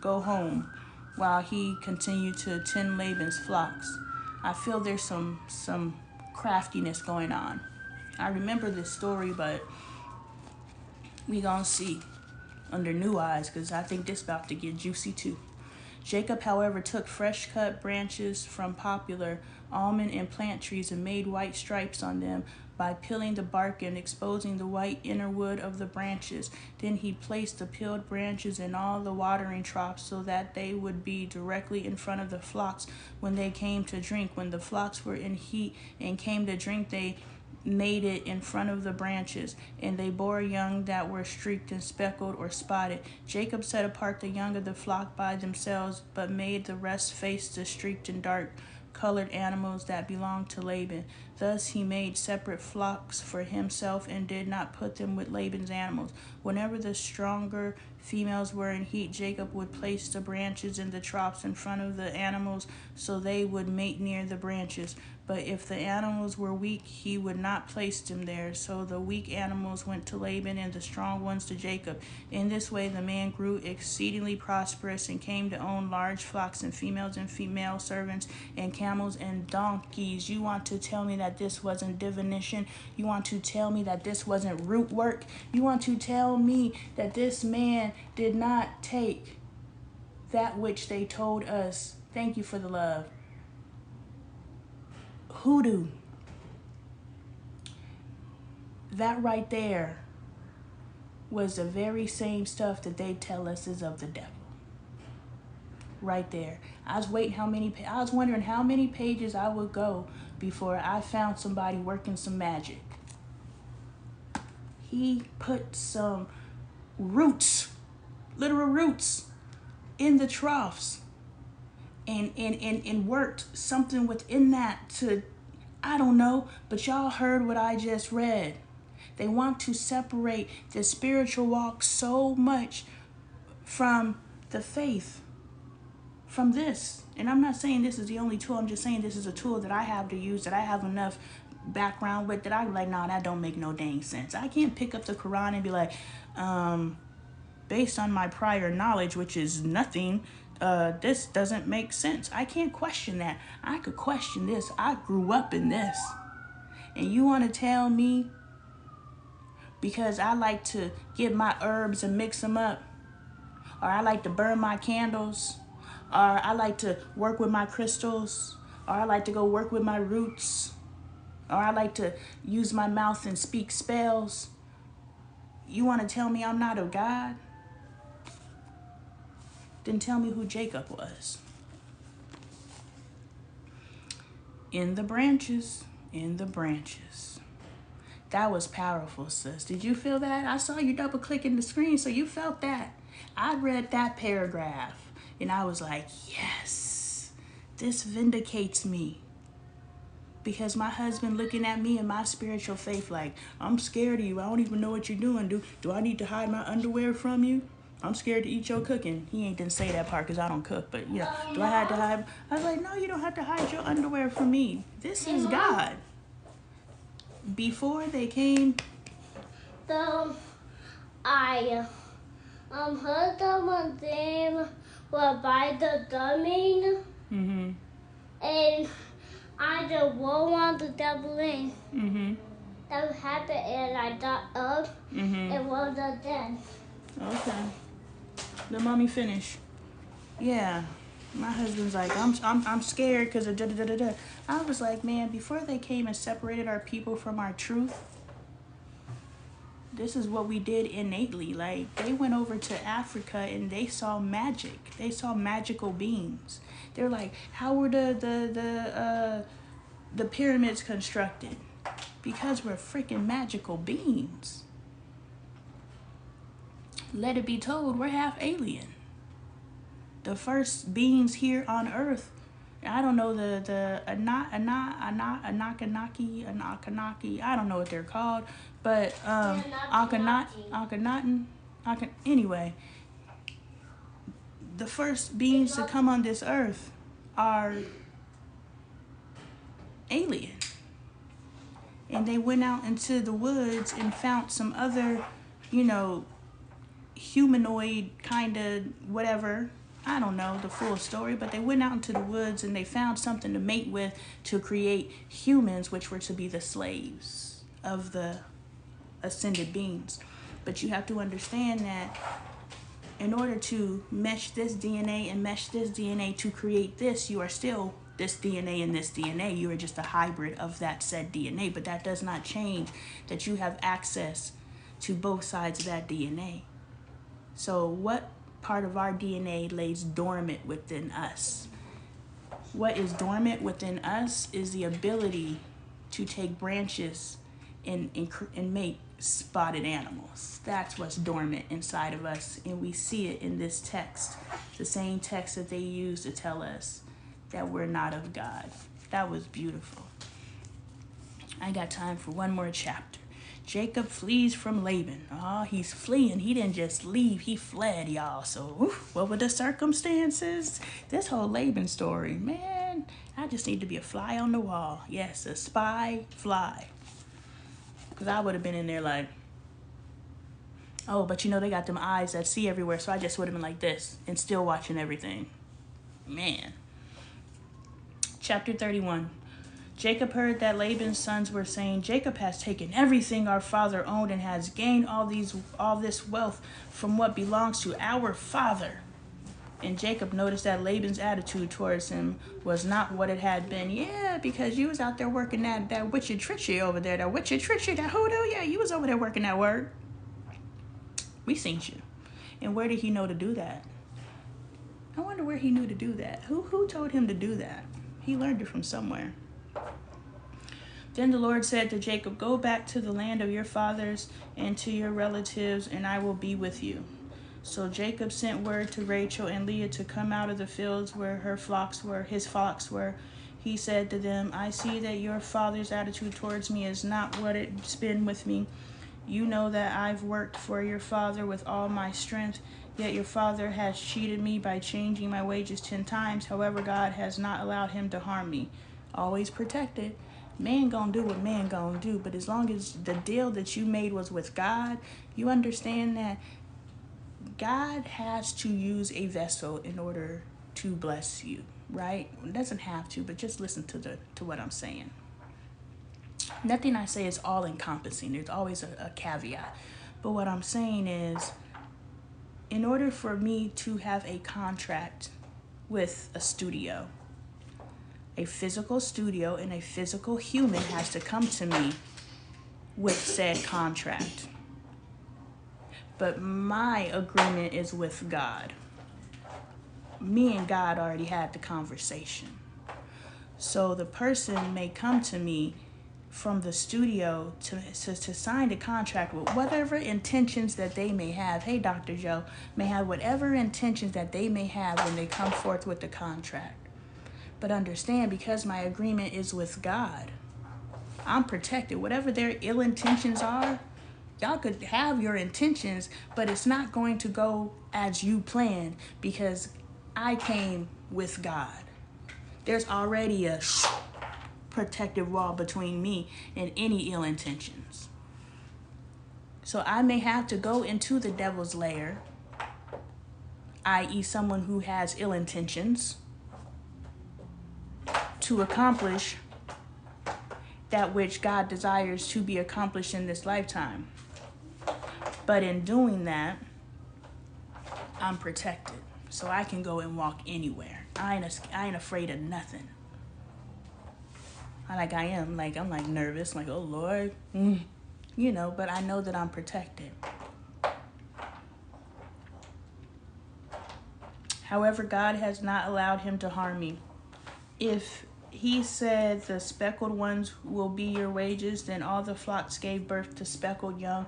go home while he continued to tend Laban's flocks. I feel there's some craftiness going on. I remember this story, but we gonna see under new eyes, because I think this about to get juicy too. Jacob, however, took fresh cut branches from poplar, almond, and plant trees and made white stripes on them by peeling the bark and exposing the white inner wood of the branches. Then he placed the peeled branches in all the watering troughs so that they would be directly in front of the flocks when they came to drink. When the flocks were in heat and came to drink, they made it in front of the branches, and they bore young that were streaked and speckled or spotted. Jacob set apart the young of the flock by themselves, but made the rest face the streaked and dark colored animals that belonged to Laban. Thus he made separate flocks for himself and did not put them with Laban's animals. Whenever the stronger females were in heat, Jacob would place the branches in the troughs in front of the animals so they would mate near the branches. But if the animals were weak, he would not place them there. So the weak animals went to Laban and the strong ones to Jacob. In this way, the man grew exceedingly prosperous and came to own large flocks and female servants and camels and donkeys. You want to tell me that this wasn't divination? You want to tell me that this wasn't root work? You want to tell me that this man did not take that which they told us? Thank you for the love. Hoodoo. That right there was the very same stuff that they tell us is of the devil. Right there. I was wondering how many pages I would go before I found somebody working some magic. He put some roots, literal roots, in the troughs. And worked something within that to, I don't know, but y'all heard what I just read. They want to separate the spiritual walk so much from the faith. from this. And I'm not saying this is the only tool. I'm just saying this is a tool that I have to use, that I have enough background with, that I'm like, nah, that don't make no dang sense. I can't pick up the Quran and be like, based on my prior knowledge, which is nothing, this doesn't make sense. I can't question that. I could question this. I grew up in this. And you want to tell me, because I like to get my herbs and mix them up, or I like to burn my candles, or I like to work with my crystals, or I like to go work with my roots, or I like to use my mouth and speak spells, you want to tell me I'm not of God? Then tell me who Jacob was. In the branches, in the branches. That was powerful, sis. Did you feel that? I saw you double clicking the screen, so you felt that. I read that paragraph and I was like, yes, this vindicates me. Because my husband looking at me and my spiritual faith like, I'm scared of you. I don't even know what you're doing. Do I need to hide my underwear from you? I'm scared to eat your cooking. He didn't say that part because I don't cook, but yeah. Do I have to hide? I was like, no, you don't have to hide your underwear from me. This is God. Before they came, So I heard someone's name was by the domain, and I just rolled on the double in. That happened, and I got up and rolled up then. Okay. Let mommy finish. Yeah. My husband's like, I'm scared because of da da da da da. I was like, man, before they came and separated our people from our truth, this is what we did innately. Like, they went over to Africa and they saw magic. They saw magical beings. They're like, how were the pyramids constructed? Because we're freaking magical beings. Let it be told, we're half alien. The first beings here on Earth, I don't know, the Anunnaki, I don't know what they're called, but anyway, the first beings to come on this earth are alien. And they went out into the woods and found some other, humanoid kind of whatever. I don't know the full story, but they went out into the woods and they found something to mate with to create humans, which were to be the slaves of the ascended beings. But you have to understand that in order to mesh this DNA and mesh this DNA to create this, you are still this DNA and this DNA. You are just a hybrid of that said DNA, but that does not change that you have access to both sides of that DNA. So what part of our DNA lays dormant within us? What is dormant within us is the ability to take branches and make spotted animals. That's what's dormant inside of us, and we see it in this text, the same text that they use to tell us that we're not of God. That was beautiful. I got time for one more chapter. Jacob flees from Laban. Oh, he's fleeing. He didn't just leave. He fled, y'all. So, what were the circumstances? This whole Laban story, man, I just need to be a fly on the wall. Yes, a spy fly. Because I would have been in there like, oh, but they got them eyes that see everywhere. So I just would have been like this and still watching everything. Man. Chapter 31. Jacob heard that Laban's sons were saying, Jacob has taken everything our father owned and has gained all this wealth from what belongs to our father. And Jacob noticed that Laban's attitude towards him was not what it had been. Yeah, because you was out there working that witchy tritchy over there, that witchy tritchy, that hoodoo. Yeah, you was over there working that word. We seen you. And where did he know to do that? I wonder where he knew to do that. Who told him to do that? He learned it from somewhere. Then the Lord said to Jacob, go back to the land of your fathers and to your relatives, and I will be with you. So Jacob sent word to Rachel and Leah to come out of the fields where his flocks were. He said to them, I see that your father's attitude towards me is not what it's been with me. You know that I've worked for your father with all my strength, Yet your father has cheated me by changing my wages 10 times. However, God has not allowed him to harm me. Always protected. Man gonna do what man gonna do, but as long as the deal that you made was with God, you understand that God has to use a vessel in order to bless you, right? It doesn't have to, but just listen to what I'm saying. Nothing I say is all encompassing. There's always a caveat. But what I'm saying is, in order for me to have a contract with a studio, a physical studio and a physical human has to come to me with said contract. But my agreement is with God. Me and God already had the conversation. So the person may come to me from the studio to sign the contract with whatever intentions that they may have. Hey, Dr. Joe, may have whatever intentions that they may have when they come forth with the contract. But understand, because my agreement is with God, I'm protected. Whatever their ill intentions are, y'all could have your intentions, but it's not going to go as you planned because I came with God. There's already a protective wall between me and any ill intentions. So I may have to go into the devil's lair, i.e. someone who has ill intentions, to accomplish that which God desires to be accomplished in this lifetime. But in doing that, I'm protected. So I can go and walk anywhere. I ain't afraid of nothing. I'm nervous, like, oh Lord, but I know that I'm protected. However, God has not allowed him to harm me. If he said the speckled ones will be your wages, then all the flocks gave birth to speckled young.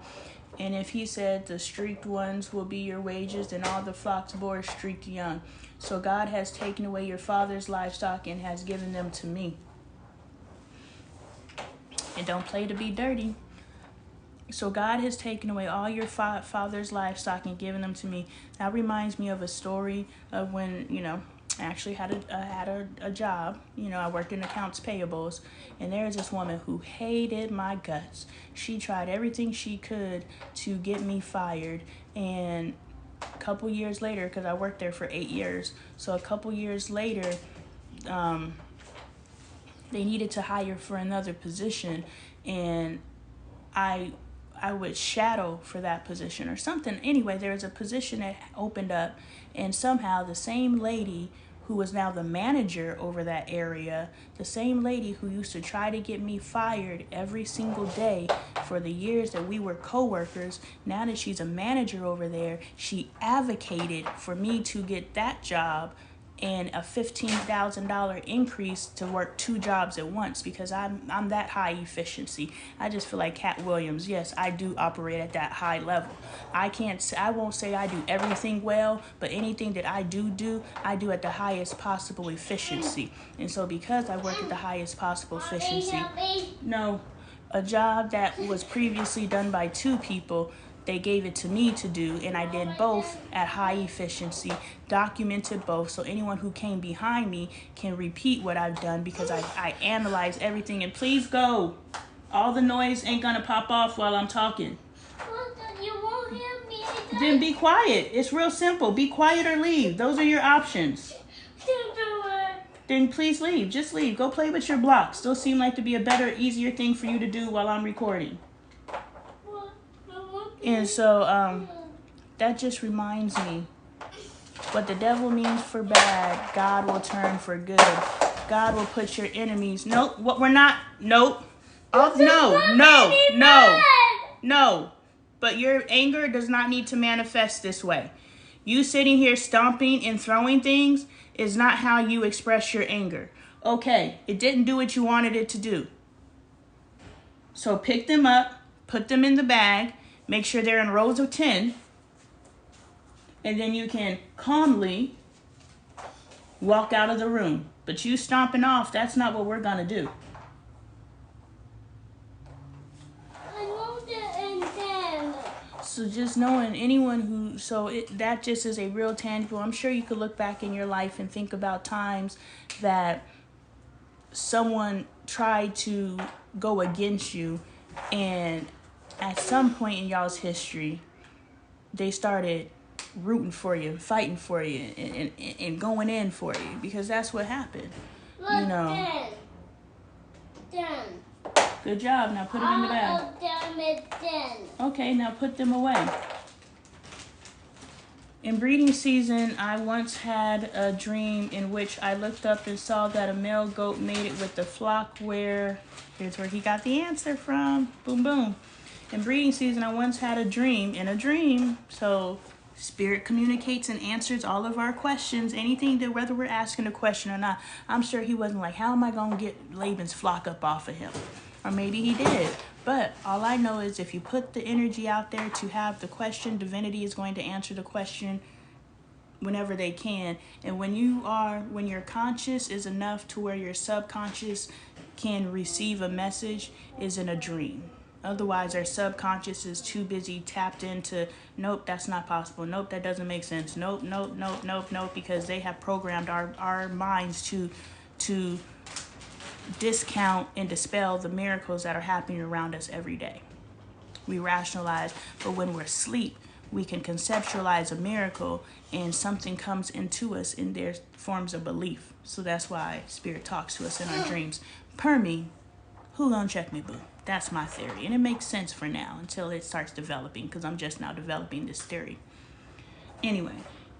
And if he said the streaked ones will be your wages, then all the flocks bore streaked young. So God has taken away your father's livestock and has given them to me. And don't play to be dirty. So God has taken away all your father's livestock and given them to me. That reminds me of a story of when, I actually had a job. I worked in accounts payables, and there was this woman who hated my guts. She tried everything she could to get me fired, and a couple years later, because I worked there for 8 years, so a couple years later, they needed to hire for another position, and I would shadow for that position or something. Anyway, there was a position that opened up, and somehow the same lady who was now the manager over that area, the same lady who used to try to get me fired every single day for the years that we were co-workers, now that she's a manager over there, she advocated for me to get that job and a $15,000 increase to work 2 jobs at once, because I'm that high efficiency. I just feel like Cat Williams. Yes, I do operate at that high level. I won't say I do everything well, but anything that I do at the highest possible efficiency. And so because I work at the highest possible efficiency, no, a job that was previously done by 2 people, they gave it to me to do, and I did both at high efficiency, documented both, so anyone who came behind me can repeat what I've done, because I analyze everything. And please go. All the noise ain't gonna pop off while I'm talking. You won't hear me. Then be quiet. It's real simple. Be quiet or leave. Those are your options. Then please leave. Just leave. Go play with your blocks. Those seem like to be a better, easier thing for you to do while I'm recording. And so that just reminds me, what the devil means for bad, God will turn for good. God will put your enemies. Nope. What we're not. Nope. Oh, no. But your anger does not need to manifest this way. You sitting here stomping and throwing things is not how you express your anger. Okay, it didn't do what you wanted it to do. So pick them up, put them in the bag, make sure they're in rows of 10, and then you can calmly walk out of the room. But you stomping off, that's not what we're gonna do. So just knowing anyone who, that just is a real tangible. I'm sure you could look back in your life and think about times that someone tried to go against you, and at some point in y'all's history, they started rooting for you, fighting for you, and going in for you, because that's what happened. Look, you know. Done. Good job. Now put them in the bag. All of them is done. Okay, now put them away. In breeding season, I once had a dream in which I looked up and saw that a male goat mated with the flock here's where he got the answer from. Boom, boom. In breeding season, I once had a dream. So Spirit communicates and answers all of our questions, anything that, whether we're asking a question or not. I'm sure he wasn't like, how am I going to get Laban's flock up off of him? Or maybe he did. But all I know is if you put the energy out there to have the question, divinity is going to answer the question whenever they can. And when your conscious is enough to where your subconscious can receive a message, is in a dream. Otherwise, our subconscious is too busy tapped into, nope, that's not possible. Nope, that doesn't make sense. Nope, because they have programmed our minds to discount and dispel the miracles that are happening around us every day. We rationalize, but when we're asleep, we can conceptualize a miracle and something comes into us in their forms of belief. So that's why Spirit talks to us in our dreams. Per me, who gonna check me, boo? That's my theory. And it makes sense for now until it starts developing, because I'm just now developing this theory. Anyway,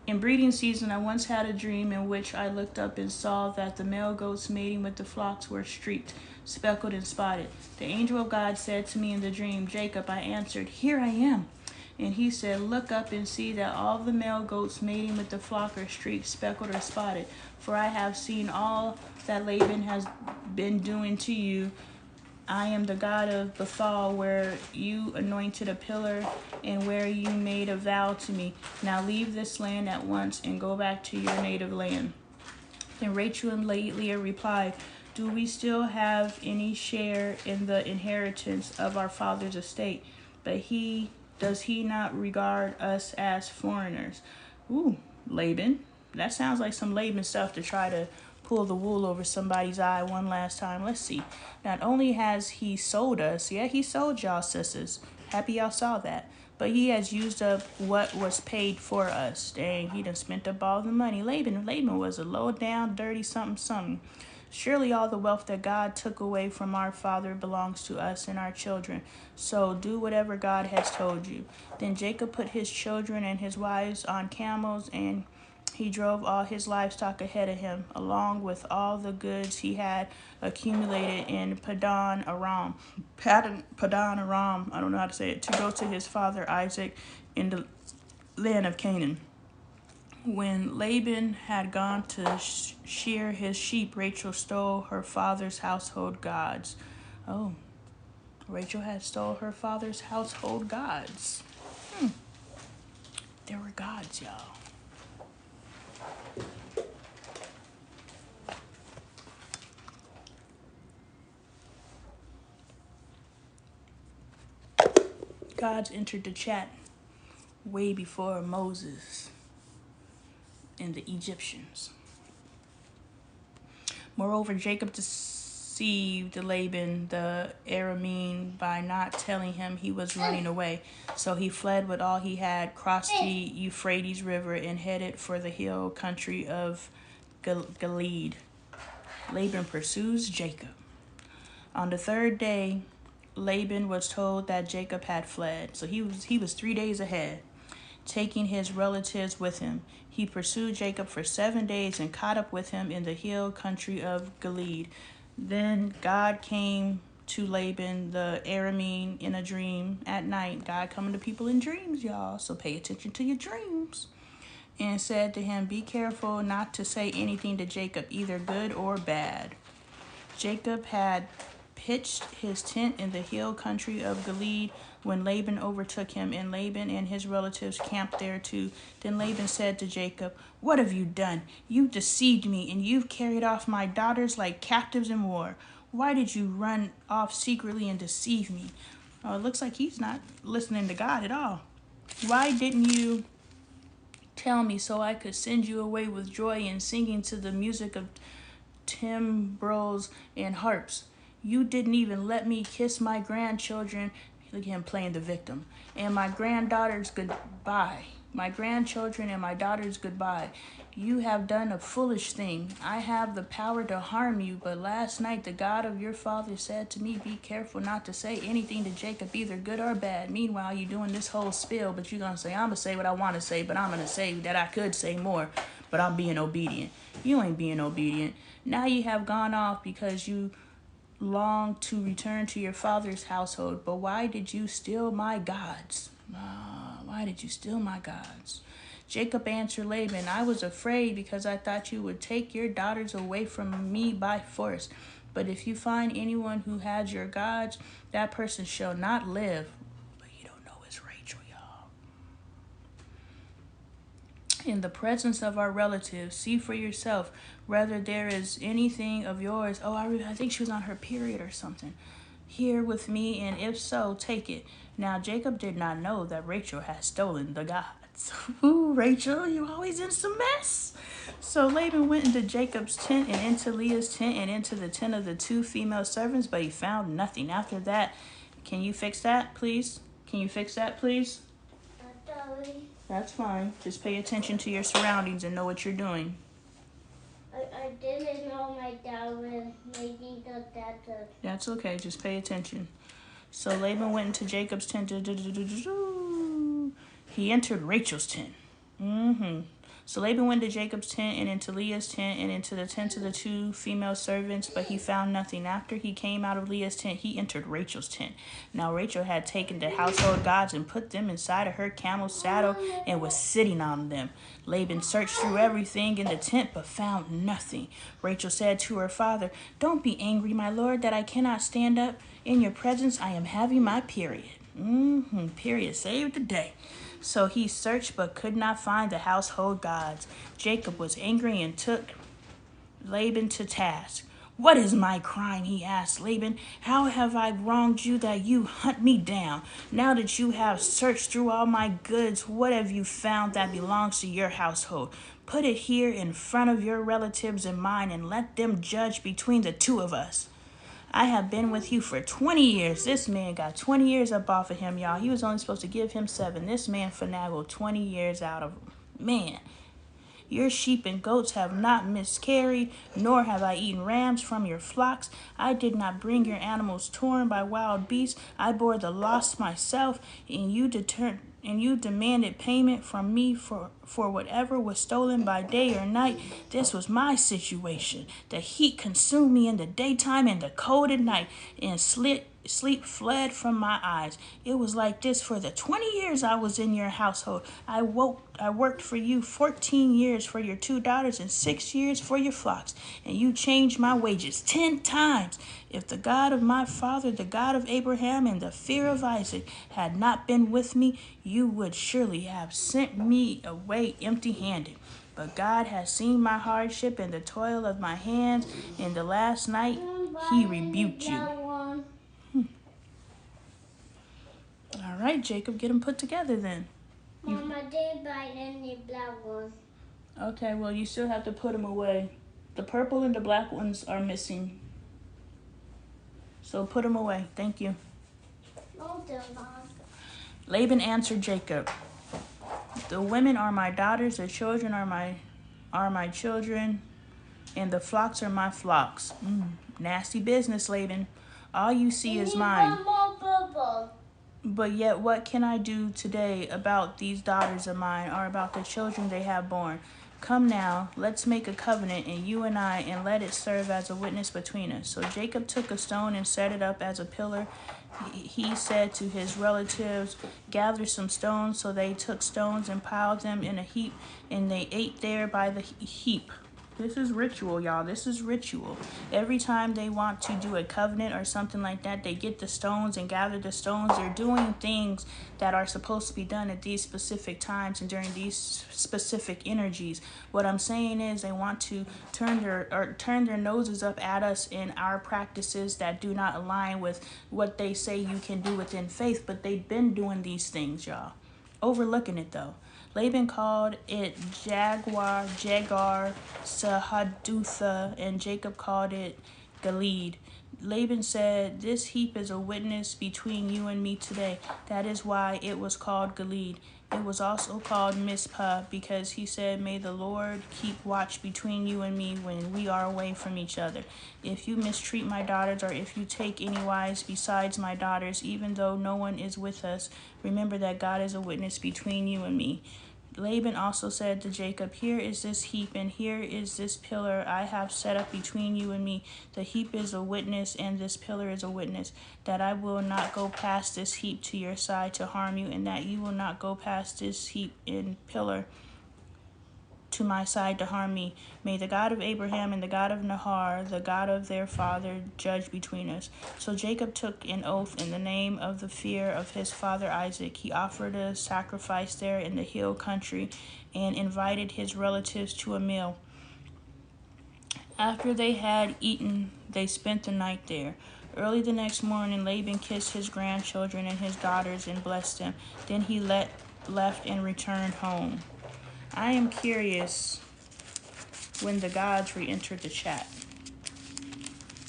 in breeding season, I once had a dream in which I looked up and saw that the male goats mating with the flocks were streaked, speckled, and spotted. The angel of God said to me in the dream, Jacob. I answered, here I am. And he said, look up and see that all the male goats mating with the flock are streaked, speckled, or spotted. For I have seen all that Laban has been doing to you. I am the God of Bethel, where you anointed a pillar and where you made a vow to me. Now leave this land at once and go back to your native land. Then Rachel and Leah replied, do we still have any share in the inheritance of our father's estate? But does he not regard us as foreigners? Ooh, Laban. That sounds like some Laban stuff to try to pull the wool over somebody's eye one last time. Let's see. Not only has he sold us, yeah, he sold y'all, sisters. Happy y'all saw that. But he has used up what was paid for us. Dang, he done spent up all the money. Laban was a low down, dirty something. Surely all the wealth that God took away from our father belongs to us and our children. So do whatever God has told you. Then Jacob put his children and his wives on camels, and he drove all his livestock ahead of him, along with all the goods he had accumulated in Padan Aram. I don't know how to say it, to go to his father Isaac in the land of Canaan. When Laban had gone to shear his sheep, Rachel stole her father's household gods. Oh, Rachel had stole her father's household gods. There were gods, y'all. Gods entered the chat way before Moses and the Egyptians. Moreover, Jacob deceived Laban the Aramean by not telling him he was running away. So he fled with all he had, crossed the Euphrates River, and headed for the hill country of Gilead. Laban pursues Jacob. On the third day, Laban was told that Jacob had fled. So he was 3 days ahead, taking his relatives with him. He pursued Jacob for 7 days and caught up with him in the hill country of Gilead. Then God came to Laban the Aramean in a dream at night. God coming to people in dreams, y'all. So pay attention to your dreams. And said to him, be careful not to say anything to Jacob, either good or bad. Jacob had pitched his tent in the hill country of Gilead when Laban overtook him, and Laban and his relatives camped there too. Then Laban said to Jacob, what have you done? You deceived me, and you've carried off my daughters like captives in war. Why did you run off secretly and deceive me? Oh, it looks like he's not listening to God at all. Why didn't you tell me so I could send you away with joy and singing to the music of timbrels and harps? You didn't even let me kiss my grandchildren. Look at him playing the victim. And my granddaughters goodbye. My grandchildren and my daughters goodbye. You have done a foolish thing. I have the power to harm you, but last night the God of your father said to me, be careful not to say anything to Jacob, either good or bad. Meanwhile, you're doing this whole spiel, but you're going to say, I'm going to say what I want to say, but I'm going to say that I could say more, but I'm being obedient. You ain't being obedient. Now you have gone off because you long to return to your father's household. But why did you steal my gods? Why did you steal my gods? Jacob answered Laban, I was afraid because I thought you would take your daughters away from me by force. But if you find anyone who has your gods, that person shall not live. But you don't know it's Rachel, y'all. In the presence of our relatives, see for yourself whether there is anything of yours. Oh, I think she was on her period or something. Here with me, and if so, take it. Now Jacob did not know that Rachel had stolen the gods. Ooh, Rachel, you always in some mess. So Laban went into Jacob's tent and into Leah's tent and into the tent of the two female servants, but he found nothing. After that, can you fix that, please? Can you fix that, please? Sorry. That's fine. Just pay attention to your surroundings and know what you're doing. I didn't know my dad was making that. That's okay. Just pay attention. So Laban went into Jacob's tent. He entered Rachel's tent. So Laban went to Jacob's tent and into Leah's tent and into the tents of the two female servants, but he found nothing. After he came out of Leah's tent, he entered Rachel's tent. Now Rachel had taken the household gods and put them inside of her camel's saddle and was sitting on them. Laban searched through everything in the tent but found nothing. Rachel said to her father, don't be angry, my lord, that I cannot stand up in your presence. I am having my period. Period. Save the day. So he searched but could not find the household gods. Jacob was angry and took Laban to task. What is my crime? He asked Laban. How have I wronged you that you hunt me down? Now that you have searched through all my goods, what have you found that belongs to your household? Put it here in front of your relatives and mine and let them judge between the two of us. I have been with you for 20 years. This man got 20 years up off of him, y'all. He was only supposed to give him 7. This man finagled 20 years out of him. Man, your sheep and goats have not miscarried, nor have I eaten rams from your flocks. I did not bring your animals torn by wild beasts. I bore the loss myself, and you demanded payment from me for whatever was stolen by day or night. This was my situation. The heat consumed me in the daytime and the cold at night, and sleep fled from my eyes. It was like this for the 20 years I was in your household. I worked for you 14 years for your 2 daughters and 6 years for your flocks, and you changed my wages 10 times. If the God of my father, the God of Abraham, and the fear of Isaac had not been with me, you would surely have sent me away empty-handed. But God has seen my hardship and the toil of my hands, and the last night he rebuked you. All right, Jacob, get them put together then. Mom, I didn't buy any black ones. Okay, well, you still have to put them away. The purple and the black ones are missing. So put them away. Thank you. No, they're not. Laban answered Jacob, the women are my daughters, the children are my children, and the flocks are my flocks. Nasty business, Laban. All you see is mine. One more purple. But yet what can I do today about these daughters of mine, or about the children they have borne? Come now, let's make a covenant, and you and I, and let it serve as a witness between us. So Jacob took a stone and set it up as a pillar. He said to his relatives, gather some stones. So they took stones and piled them in a heap, and they ate there by the heap. This is ritual, y'all. This is ritual. Every time they want to do a covenant or something like that, they get the stones and gather the stones. They're doing things that are supposed to be done at these specific times and during these specific energies. What I'm saying is they want to turn their noses up at us in our practices that do not align with what they say you can do within faith, but they've been doing these things, y'all. overlooking it though. Laban called it Jagar, Sahadutha, and Jacob called it Gilead. Laban said, "This heap is a witness between you and me today." That is why it was called Gilead. It was also called Mizpah, because he said, "May the Lord keep watch between you and me when we are away from each other. If you mistreat my daughters, or if you take any wives besides my daughters, even though no one is with us, remember that God is a witness between you and me." Laban also said to Jacob, "Here is this heap, and here is this pillar I have set up between you and me. The heap is a witness, and this pillar is a witness, that I will not go past this heap to your side to harm you, and that you will not go past this heap and pillar to my side to harm me. May the God of Abraham and the God of Nahor, the God of their father, judge between us." So Jacob took an oath in the name of the fear of his father Isaac. He offered a sacrifice there in the hill country and invited his relatives to a meal. After they had eaten, they spent the night there. Early the next morning, Laban kissed his grandchildren and his daughters and blessed them. Then he left and returned home. I am curious when the gods re-entered the chat,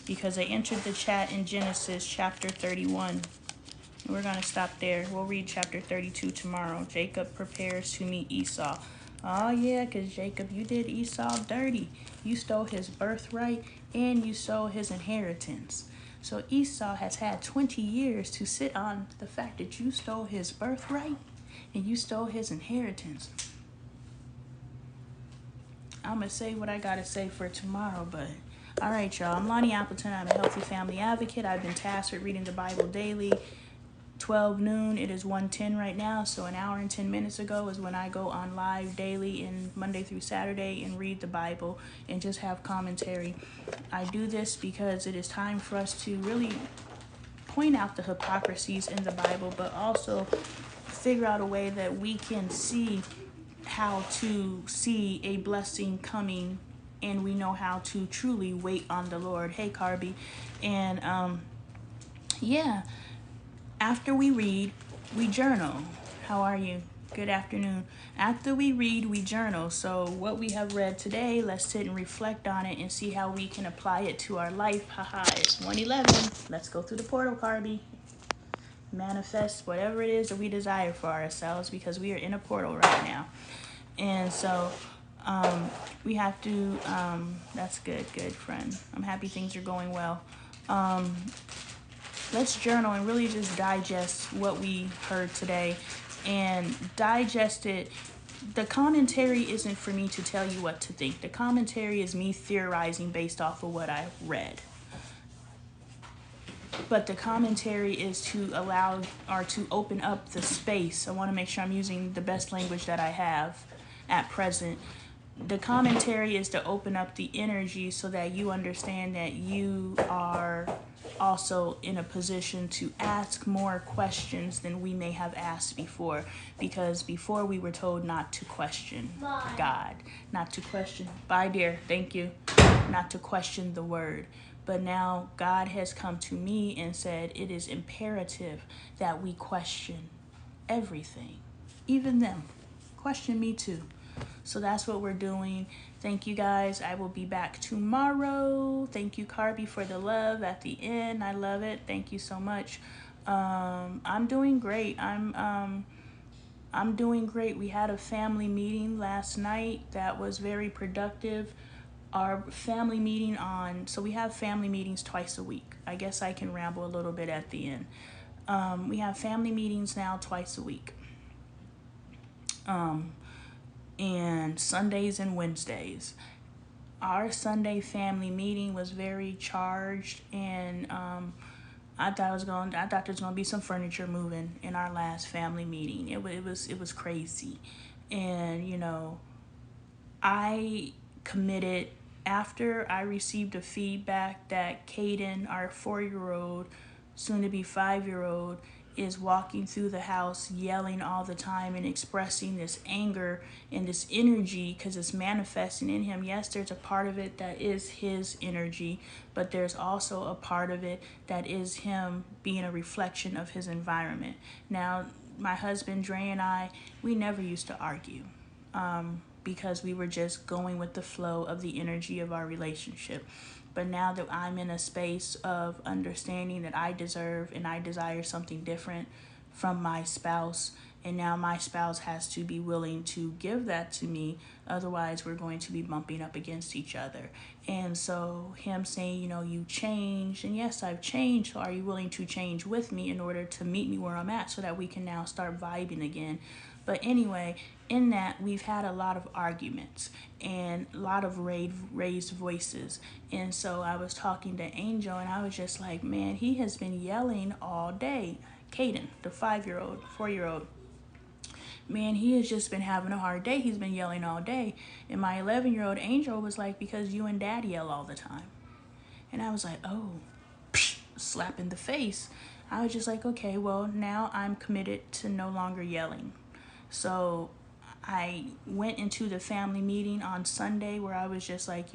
because they entered the chat in Genesis chapter 31. We're going to stop there. We'll read chapter 32 tomorrow. Jacob prepares to meet Esau. Oh yeah, because Jacob, you did Esau dirty. You stole his birthright and you stole his inheritance. So Esau has had 20 years to sit on the fact that you stole his birthright and you stole his inheritance. I'm going to say what I got to say for tomorrow, but all right, y'all. I'm Lonnie Appleton. I'm a healthy family advocate. I've been tasked with reading the Bible daily. 12 noon, it is 1:10 right now, so an hour and 10 minutes ago is when I go on live daily in Monday through Saturday and read the Bible and just have commentary. I do this because it is time for us to really point out the hypocrisies in the Bible, but also figure out a way that we can see how to see a blessing coming, and we know how to truly wait on the Lord. Hey, Carby. And yeah, after we read, we journal. How are you? Good afternoon. After we read, we journal. So what we have read today, let's sit and reflect on it and see how we can apply it to our life. Haha, it's 1:11. Let's go through the portal, Carby. Manifest whatever it is that we desire for ourselves, because we are in a portal right now. And so we have to, that's good, friend. I'm happy things are going well. Let's journal and really just digest what we heard today and digest it. The commentary isn't for me to tell you what to think. The commentary is me theorizing based off of what I read. But the commentary is to allow, or to open up the space. I want to make sure I'm using the best language that I have at present. The commentary is to open up the energy so that you understand that you are also in a position to ask more questions than we may have asked before, because before we were told not to question God, not to question, bye dear, thank you, not to question the word. But now God has come to me and said it is imperative that we question everything, even them. Question me too. So that's what we're doing. Thank you guys. I will be back tomorrow. Thank you, Carby, for the love at the end. I love it. Thank you so much. I'm doing great. I'm doing great. We had a family meeting last night that was very productive. Our family meeting so we have family meetings twice a week. I guess I can ramble a little bit at the end. We have family meetings now twice a week. And Sundays and Wednesdays. Our Sunday family meeting was very charged, and I thought there was gonna be some furniture moving in our last family meeting. It was crazy, and I committed after I received a feedback that Caden, our 4-year-old, soon to be 5-year-old, is walking through the house yelling all the time and expressing this anger and this energy because it's manifesting in him. Yes, there's a part of it that is his energy, but there's also a part of it that is him being a reflection of his environment. Now, my husband Dre and I, we never used to argue, because we were just going with the flow of the energy of our relationship. But now that I'm in a space of understanding that I deserve and I desire something different from my spouse, and now my spouse has to be willing to give that to me, otherwise we're going to be bumping up against each other. And so him saying, you changed, and yes, I've changed, so are you willing to change with me in order to meet me where I'm at so that we can now start vibing again? But anyway, in that, we've had a lot of arguments and a lot of raised voices. And so I was talking to Angel, and I was just like, man, he has been yelling all day. Caden, the 5-year-old, 4-year-old, man, he has just been having a hard day. He's been yelling all day. And my 11-year-old Angel was like, because you and Dad yell all the time. And I was like, oh, slap in the face. I was just like, okay, well, now I'm committed to no longer yelling. So I went into the family meeting on Sunday where I was just like,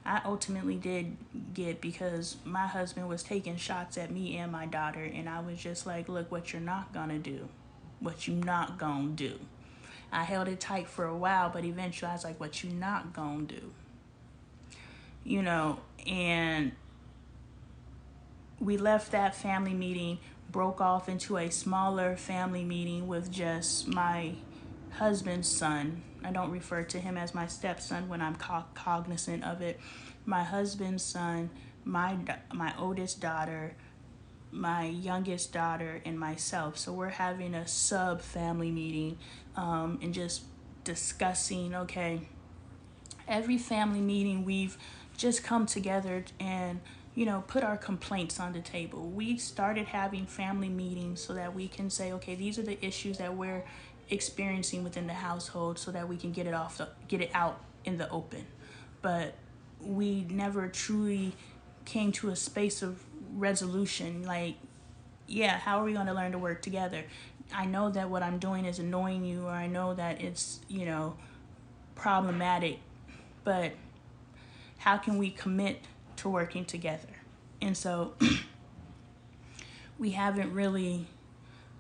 I ultimately did get, because my husband was taking shots at me and my daughter. And I was just like, look, what you're not going to do. What you not going to do. I held it tight for a while, but eventually I was like, what you not going to do. And we left that family meeting, broke off into a smaller family meeting with just my husband's son. I don't refer to him as my stepson when I'm cognizant of it. My husband's son, my oldest daughter, my youngest daughter, and myself. So we're having a sub family meeting, and just discussing, okay, every family meeting we've just come together and put our complaints on the table. We started having family meetings so that we can say, okay, these are the issues that we're experiencing within the household, so that we can get it out in the open. But we never truly came to a space of resolution. Like, yeah, how are we going to learn to work together? I know that what I'm doing is annoying you, or I know that it's problematic, but how can we commit to working together? And so we haven't really,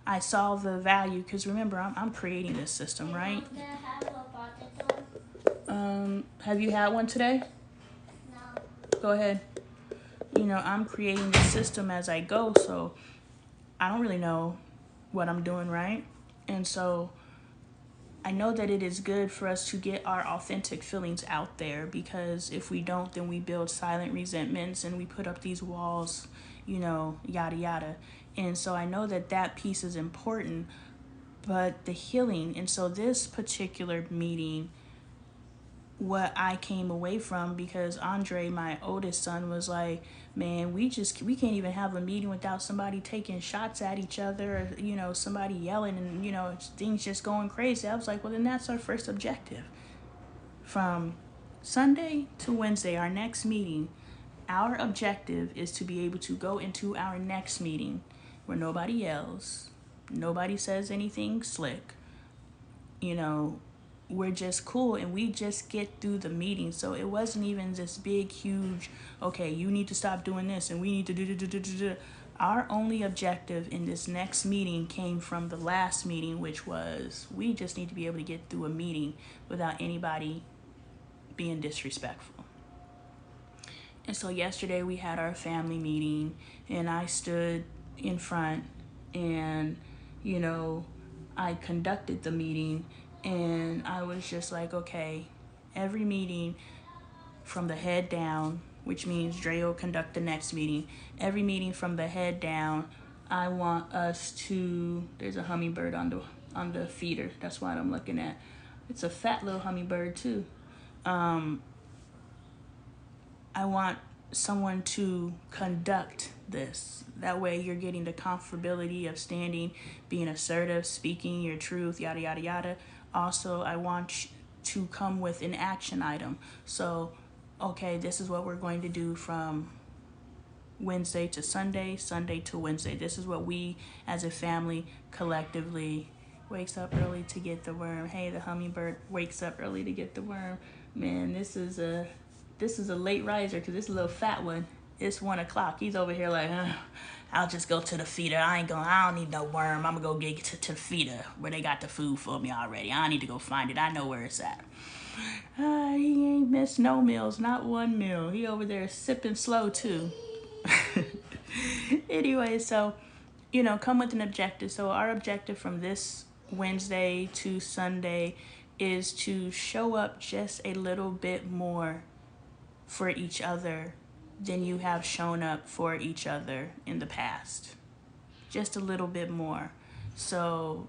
I saw the value, because remember, I'm creating this system, right? Have you had one today? No. Go ahead. I'm creating the system as I go, so I don't really know what I'm doing, right? And so I know that it is good for us to get our authentic feelings out there, because if we don't, then we build silent resentments and we put up these walls, yada, yada. And so I know that that piece is important, but the healing. And so this particular meeting, what I came away from, because Andre, my oldest son, was like, man, we can't even have a meeting without somebody taking shots at each other, or, somebody yelling and, things just going crazy. I was like, well, then that's our first objective. From Sunday to Wednesday, our next meeting, our objective is to be able to go into our next meeting where nobody yells, nobody says anything slick, we're just cool, and we just get through the meeting. So it wasn't even this big, huge, okay, you need to stop doing this and we need to do. Our only objective in this next meeting came from the last meeting, which was, we just need to be able to get through a meeting without anybody being disrespectful. And so yesterday we had our family meeting, and I stood in front and, I conducted the meeting. And I was just like, okay, every meeting from the head down, which means Dre will conduct the next meeting. Every meeting from the head down, I want us to, there's a hummingbird on the feeder. That's what I'm looking at. It's a fat little hummingbird too. I want someone to conduct this. That way you're getting the comfortability of standing, being assertive, speaking your truth, yada, yada, yada. Also, I want to come with an action item. So, okay, this is what we're going to do from Wednesday to Sunday, Sunday to Wednesday. This is what we as a family collectively wakes up early to get the worm. Hey, the hummingbird wakes up early to get the worm. Man, this is a late riser, because this little fat one It's 1 o'clock. He's over here like, I'll just go to the feeder. I don't need no worm. I'm gonna go get to the feeder where they got the food for me already. I don't need to go find it. I know where it's at. He ain't missed no meals, not one meal. He over there sipping slow too. Anyway, so, come with an objective. So our objective from this Wednesday to Sunday is to show up just a little bit more for each other than you have shown up for each other in the past. Just a little bit more. So,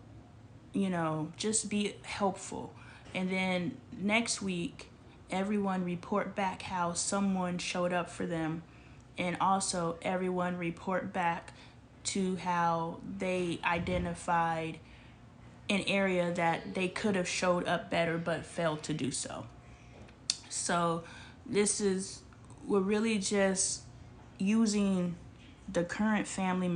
just be helpful. And then next week, everyone report back how someone showed up for them. And also everyone report back to how they identified an area that they could have showed up better but failed to do so. So we're really just using the current family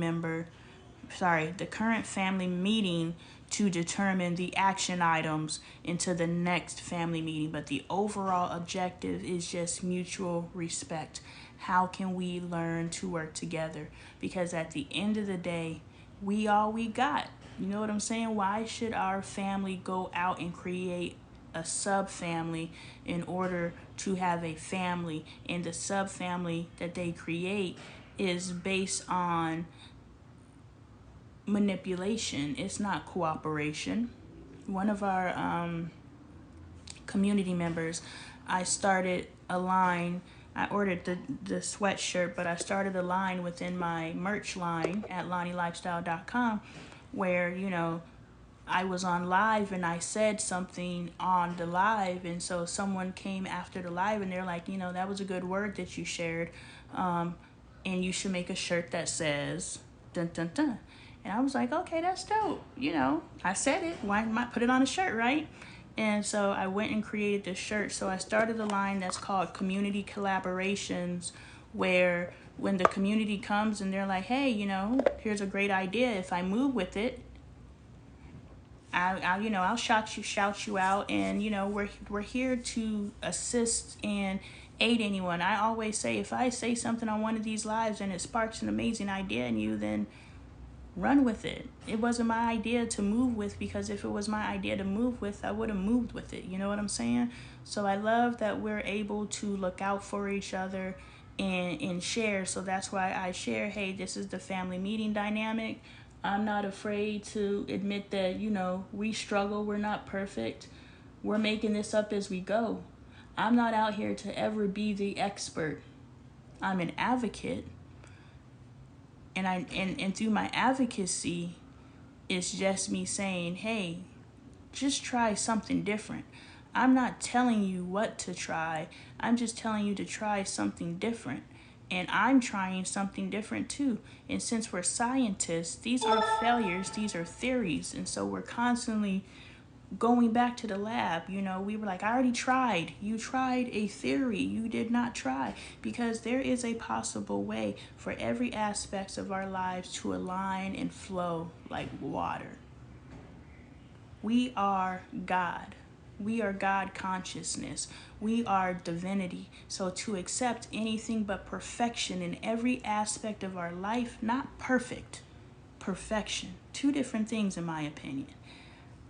meeting to determine the action items into the next family meeting. But the overall objective is just mutual respect. How can we learn to work together? Because at the end of the day, we all we got. You know what I'm saying? Why should our family go out and create a sub-family in order to have a family? And the sub-family that they create is based on manipulation. It's not cooperation. One of our community members, I started a line. I ordered the sweatshirt, but I started a line within my merch line at LonnieLifestyle.com where, I was on live and I said something on the live, and so someone came after the live and they're like, that was a good word that you shared, and you should make a shirt that says dun dun dun. And I was like, okay, that's dope. I said it. Why not put it on a shirt, right? And so I went and created this shirt. So I started a line that's called Community Collaborations, where when the community comes and they're like, hey, here's a great idea. If I move with it, I'll shout you out, and we're here to assist and aid anyone. I always say, if I say something on one of these lives and it sparks an amazing idea in you, then run with it. It wasn't my idea to move with, because if it was my idea to move with, I would have moved with it. You know what I'm saying? So I love that we're able to look out for each other and share. So that's why I share, hey, this is the family meeting dynamic. I'm not afraid to admit that, we struggle. We're not perfect. We're making this up as we go. I'm not out here to ever be the expert. I'm an advocate. And through my advocacy, it's just me saying, hey, just try something different. I'm not telling you what to try. I'm just telling you to try something different. And I'm trying something different too. And since we're scientists, these are failures, these are theories. And so we're constantly going back to the lab. We were like, I already tried. You tried a theory. You did not try. Because there is a possible way for every aspect of our lives to align and flow like water. We are God. We are God consciousness. We are divinity. So to accept anything but perfection in every aspect of our life, not perfect, perfection. Two different things in my opinion.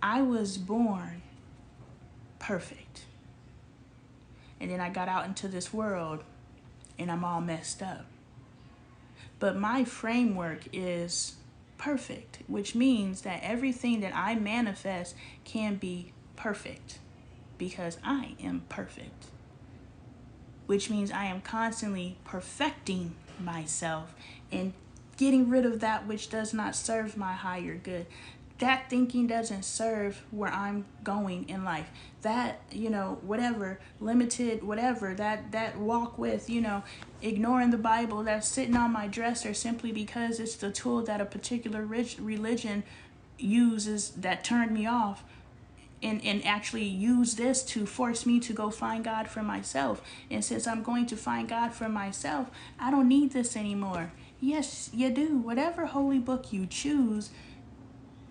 I was born perfect. And then I got out into this world and I'm all messed up. But my framework is perfect, which means that everything that I manifest can be perfect because I am perfect, which means I am constantly perfecting myself and getting rid of that which does not serve my higher good. That thinking doesn't serve where I'm going in life. That, whatever, limited, whatever, that walk with, ignoring the Bible that's sitting on my dresser simply because it's the tool that a particular religion uses that turned me off, and actually use this to force me to go find God for myself. And since I'm going to find God for myself, I don't need this anymore. Yes, you do. Whatever holy book you choose,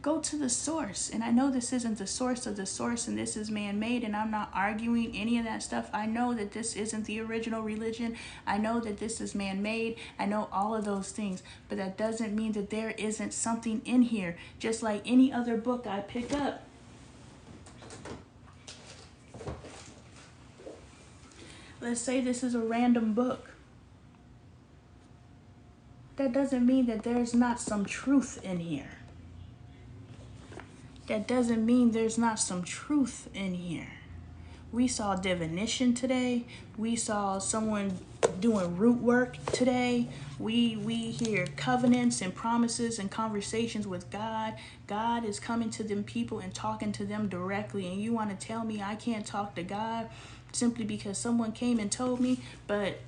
Go to the source. And I know this isn't the source of the source and this is man-made, and I'm not arguing any of that stuff. I know that this isn't the original religion. I know that this is man-made. I know all of those things. But that doesn't mean that there isn't something in here. Just like any other book I pick up. Let's say this is a random book. That doesn't mean that there's not some truth in here. That doesn't mean there's not some truth in here. We saw divination today. We saw someone doing root work today. We hear covenants and promises and conversations with God. God is coming to them people and talking to them directly. And you want to tell me I can't talk to God simply because someone came and told me? But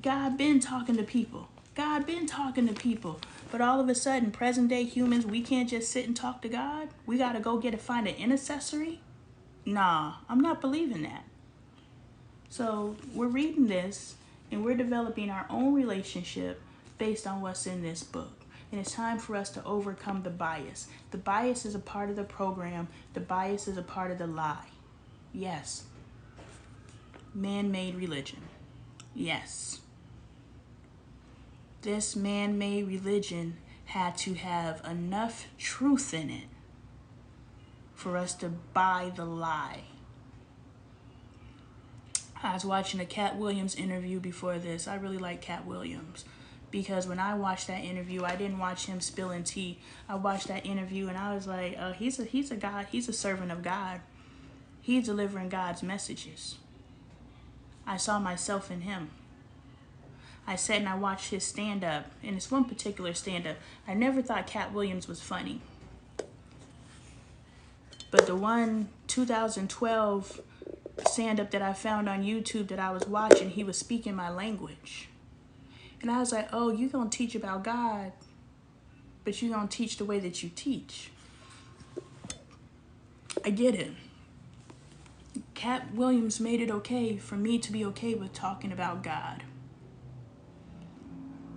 God been talking to people. God been talking to people. But all of a sudden, present day humans, we can't just sit and talk to God. We got to go find an intercessory. Nah, I'm not believing that. So we're reading this and we're developing our own relationship based on what's in this book. And it's time for us to overcome the bias. The bias is a part of the program. The bias is a part of the lie. Yes. Man-made religion. Yes. This man-made religion had to have enough truth in it for us to buy the lie. I was watching a Cat Williams interview before this. I really like Cat Williams because when I watched that interview, I didn't watch him spilling tea. I watched that interview and I was like, he's a God. He's a servant of God. He's delivering God's messages. I saw myself in him. I sat and I watched his stand-up, and it's one particular stand-up. I never thought Cat Williams was funny. But the one 2012 stand-up that I found on YouTube that I was watching, he was speaking my language. And I was like, oh, you're going to teach about God, but you're going to teach the way that you teach. I get it. Cat Williams made it okay for me to be okay with talking about God.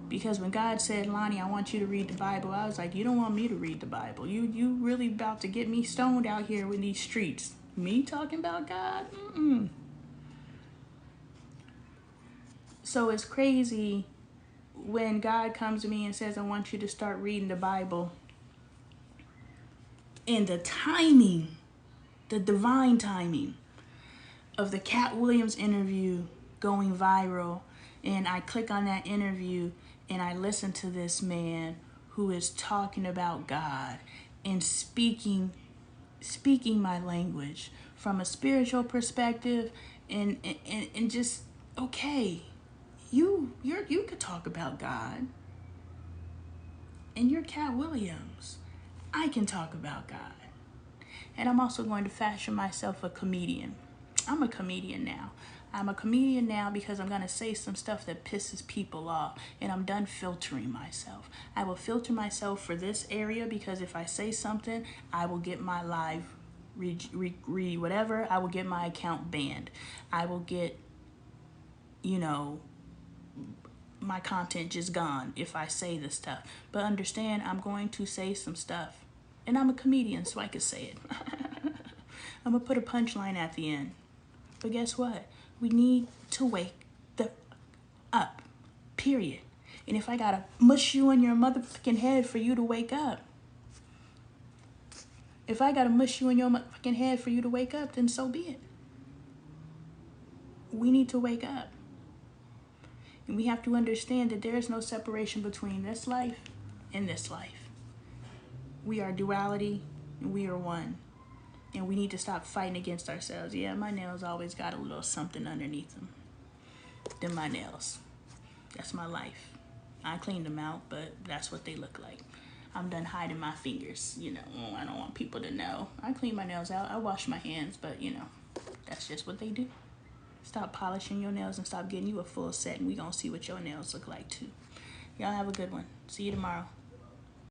Because when God said, Lonnie, I want you to read the Bible, I was like, you don't want me to read the Bible. You really about to get me stoned out here in these streets. Me talking about God? Mm-mm. So it's crazy when God comes to me and says, I want you to start reading the Bible. And the timing, the divine timing of the Cat Williams interview going viral. And I click on that interview and I listen to this man who is talking about God and speaking my language from a spiritual perspective and just, okay, you could talk about God and you're Cat Williams. I can talk about God. And I'm also going to fashion myself a comedian. I'm a comedian now. I'm a comedian now because I'm going to say some stuff that pisses people off. And I'm done filtering myself. I will filter myself for this area because if I say something, I will get my live whatever. I will get my account banned. I will get, my content just gone if I say this stuff. But understand, I'm going to say some stuff. And I'm a comedian, so I can say it. I'm going to put a punchline at the end. But guess what? We need to wake up, period. And if I got to mush you in your motherfucking head for you to wake up, if I got to mush you in your motherfucking head for you to wake up, then so be it. We need to wake up. And we have to understand that there is no separation between this life and this life. We are duality and we are one. And we need to stop fighting against ourselves. Yeah, my nails always got a little something underneath them. They're my nails. That's my life. I cleaned them out, but that's what they look like. I'm done hiding my fingers. I don't want people to know. I clean my nails out. I wash my hands, but that's just what they do. Stop polishing your nails and stop getting you a full set, and we gonna see what your nails look like too. Y'all have a good one. See you tomorrow.